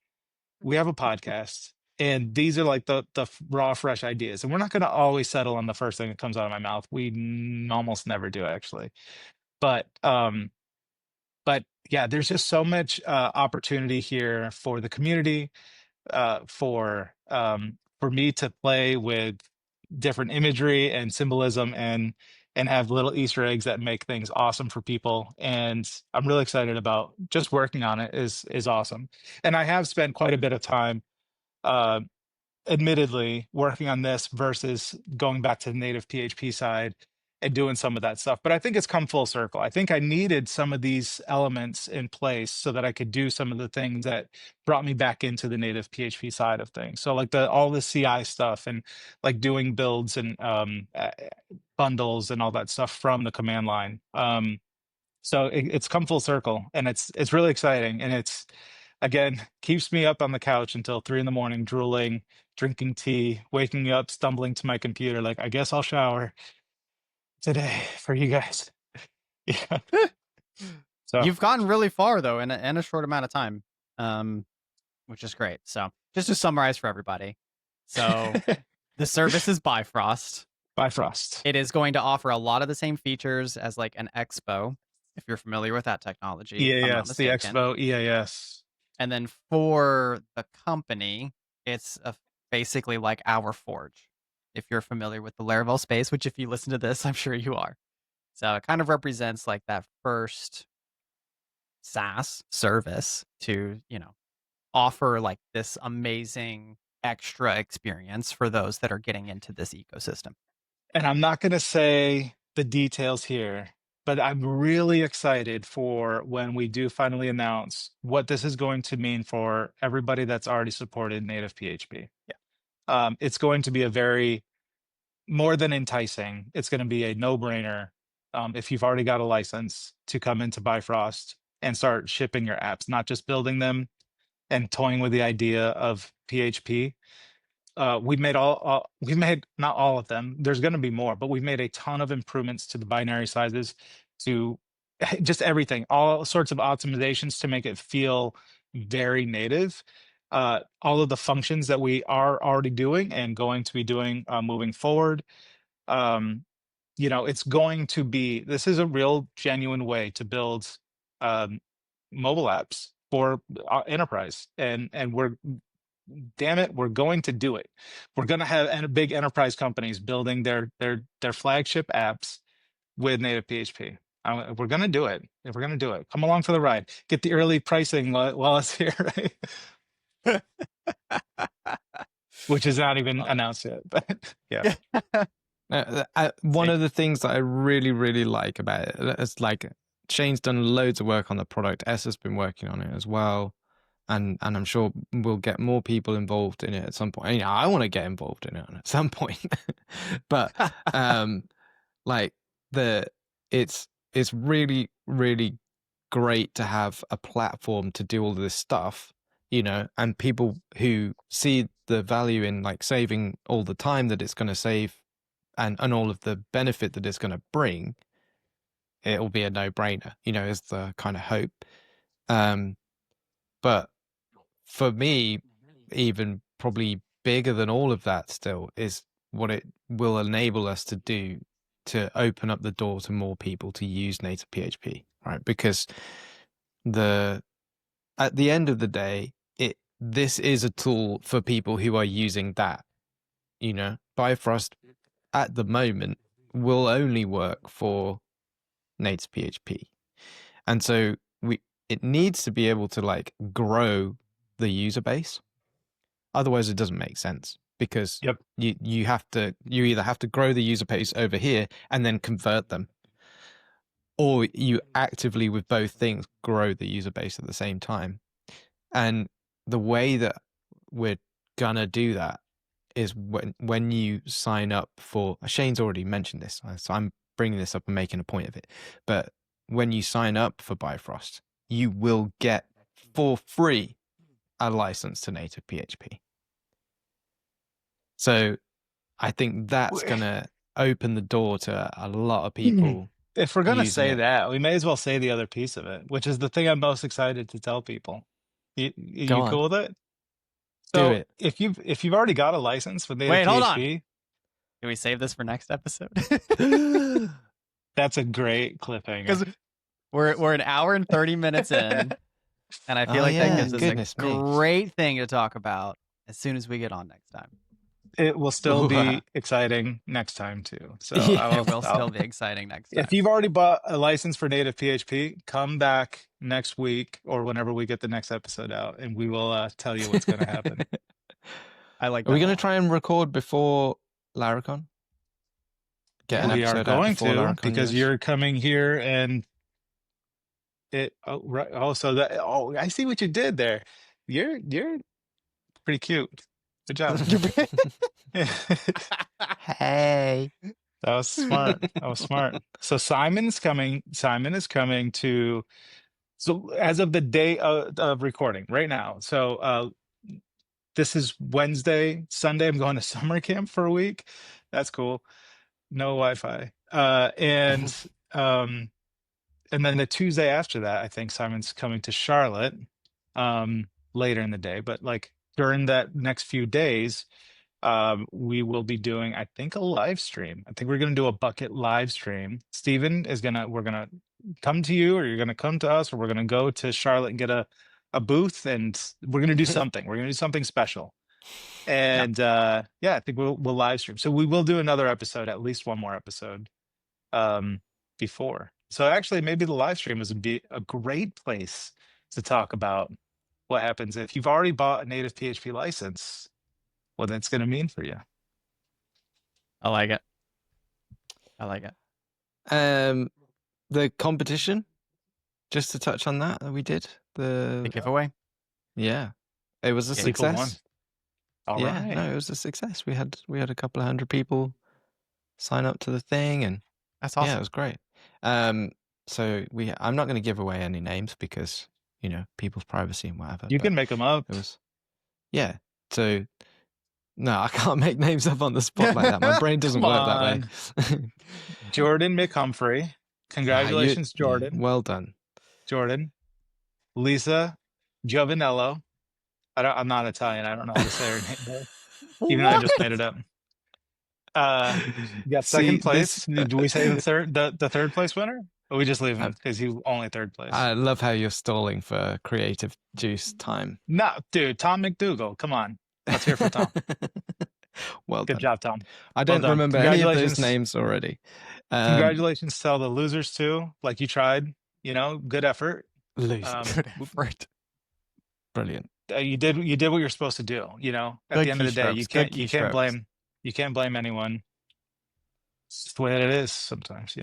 we have a podcast, and these are like the raw fresh ideas, and we're not going to always settle on the first thing that comes out of my mouth. We almost never do, actually. But yeah, there's just so much opportunity here for the community, for me to play with different imagery and symbolism, and have little Easter eggs that make things awesome for people. And I'm really excited about just working on it is awesome. And I have spent quite a bit of time, uh, admittedly, working on this versus going back to the native PHP side and doing some of that stuff. But I think it's come full circle. I think I needed some of these elements in place so that I could do some of the things that brought me back into the native PHP side of things. So like all the CI stuff, and like doing builds and bundles and all that stuff from the command line. So it's come full circle, and it's really exciting, and it's, again, keeps me up on the couch until 3 a.m, drooling, drinking tea, waking up, stumbling to my computer, like, I guess I'll shower today for you guys. Yeah. So You've gotten really far though in a short amount of time, which is great. So just to summarize for everybody, so The service is Bifrost. Bifrost. It is going to offer a lot of the same features as like an Expo, if you're familiar with that technology, if I'm not EAS, the mistaken. Expo, EAS. And then for the company, it's basically like our Forge, if you're familiar with the Laravel space, which if you listen to this, I'm sure you are. So it kind of represents like that first SaaS service to, offer like this amazing extra experience for those that are getting into this ecosystem. And I'm not going to say the details here, but I'm really excited for when we do finally announce what this is going to mean for everybody that's already supported native PHP. Yeah. It's going to be a very more than enticing. It's going to be a no-brainer if you've already got a license to come into Bifrost and start shipping your apps, not just building them and toying with the idea of PHP. We've made we've made not all of them. There's going to be more, but we've made a ton of improvements to the binary sizes, to just everything, all sorts of optimizations to make it feel very native. All of the functions that we are already doing and going to be doing moving forward. It's going to be, this is a real genuine way to build mobile apps for enterprise, and we're, damn it, we're going to do it. We're going to have big enterprise companies building their flagship apps with native PHP. We're going to do it. If we're going to do it, come along for the ride. Get the early pricing while it's here, right? Which is not even announced yet, but yeah. One of the things that I really, really like about it, it's like Shane's done loads of work on the product. S has been working on it as well. And I'm sure we'll get more people involved in it at some point. I want to get involved in it at some point. But like it's really, really great to have a platform to do all of this stuff, and people who see the value in like saving all the time that it's going to save and all of the benefit that it's going to bring. It'll be a no-brainer, is the kind of hope. But for me, even probably bigger than all of that still is what it will enable us to do to open up the door to more people to use native PHP, right? Because at the end of the day, this is a tool for people who are using that. Bifrost at the moment will only work for native PHP. And so it needs to be able to like grow the user base. Otherwise it doesn't make sense, because you either have to grow the user base over here and then convert them, or you actively with both things grow the user base at the same time. And the way that we're gonna do that is when you sign up for, Shane's already mentioned this, so I'm bringing this up and making a point of it, but when you sign up for Bifrost, you will get for free a license to native PHP. So I think that's going to open the door to a lot of people. If we're going to say that, we may as well say the other piece of it, which is the thing I'm most excited to tell people. You cool with it? So do it. If you've already got a license with native PHP, hold on. Can we save this for next episode? That's a great cliffhanger. Because we're an hour and 30 minutes in, and I feel like that gives us a great thing to talk about as soon as we get on next time. It will still be exciting next time too. So it will still be exciting next time. If you've already bought a license for native PHP, come back next week or whenever we get the next episode out, and we will tell you what's going to happen. I like. Are we going to try and record before Laracon? We are going to, because you're coming here, and I see what you did there. You're pretty cute. Good job. Hey. That was smart. So Simon is coming to, so as of the day of recording right now. So this is Wednesday. Sunday, I'm going to summer camp for a week. That's cool. No Wi-Fi. And then the Tuesday after that, I think Simon's coming to Charlotte later in the day. But like during that next few days, we will be doing, I think, a live stream. I think we're going to do a bucket live stream. Steven we're going to come to you, or you're going to come to us, or we're going to go to Charlotte and get a booth, and we're going to do something. We're going to do something special. And I think we'll live stream. So we will do another episode, at least one more episode before. So actually, maybe the live stream would be a great place to talk about what happens if you've already bought a native PHP license, what that's going to mean for you. I like it. I like it. The competition, just to touch on that we did. The giveaway? Yeah. It was a success. All right. No, it was a success. We had a couple of hundred people sign up to the thing, and that's awesome. Yeah, it was great. So I'm not going to give away any names because, people's privacy and whatever. You can make them up. So no, I can't make names up on the spot like that. My brain doesn't work that way. Jordan McHumphrey. Congratulations, Jordan. Well done. Jordan. Lisa Giovinello. I'm not Italian. I don't know how to say her name. Even though I just made it up. You got second place. Do we say the third place winner? Or we just leave him because he only third place? I love how you're stalling for creative juice time. No, dude, Tom McDougall. Come on. Let's hear for Tom. Well done. Good job, Tom. I don't remember any of those names already. Congratulations to all the losers too. Like you tried, good effort. Good effort. Brilliant. You did what you're supposed to do. At the end of the day, you can't blame anyone. It's just the way that it is sometimes.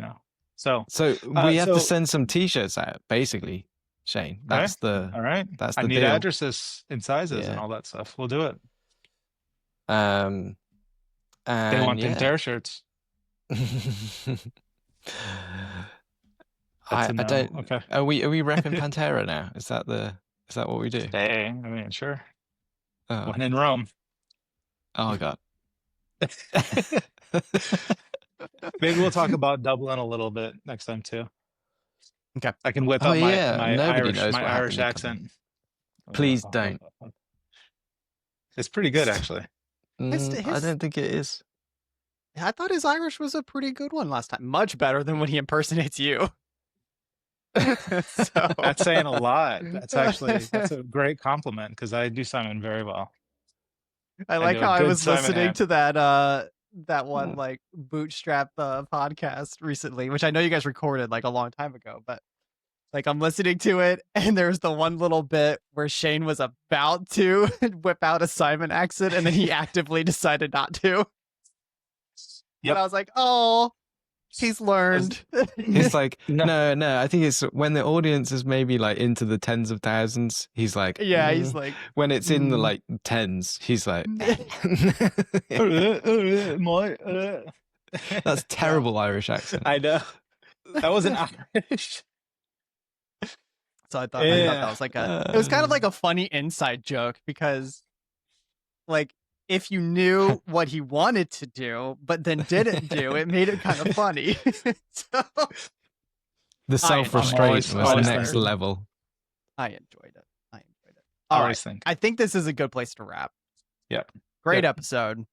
So we have to send some T-shirts out, basically, Shane. That's all right. That's the I need deal. Addresses and sizes and all that stuff. We'll do it. And they want Pantera shirts. I don't. Okay. Are we repping Pantera now? Is that what we do? Hey, I mean, sure. When in Rome. Oh God. Maybe we'll talk about Dublin a little bit next time too. Okay. I can whip up my Irish accent. Please don't. It's pretty good, actually. I don't think it is. I thought his Irish was a pretty good one last time. Much better than when he impersonates you. That's saying a lot. That's a great compliment because I do Simon very well. I like how I was listening to that one like bootstrap podcast recently, which I know you guys recorded like a long time ago, but like I'm listening to it and there's the one little bit where Shane was about to whip out a Simon accent and then he actively decided not to. Yep. And I was like, oh, he's learned. He's like, no, I think it's when the audience is maybe like into the tens of thousands, he's like, he's like, when it's in the like tens, he's like, that's terrible Irish accent. I know. That wasn't Irish. So I thought that was like it was kind of like a funny inside joke because like, if you knew what he wanted to do, but then didn't do, it made it kind of funny. The self-restraint was next level. I enjoyed it. All right. I think this is a good place to wrap. Yeah. Great episode.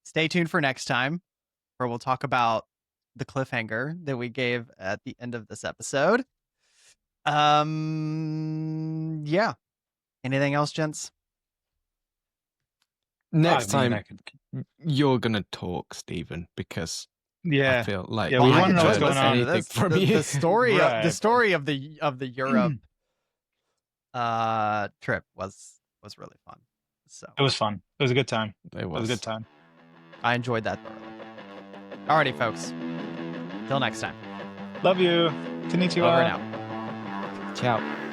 Stay tuned for next time, where we'll talk about the cliffhanger that we gave at the end of this episode. Yeah. Anything else, gents? Next time, you're gonna talk, Stephen, because I feel like we want to know what's going on. The story of the Europe trip was really fun. So it was fun. It was a good time. It was a good time. I enjoyed that thoroughly. Alrighty, folks. Till next time. Love you. Konnichiwa. Over and out. Ciao.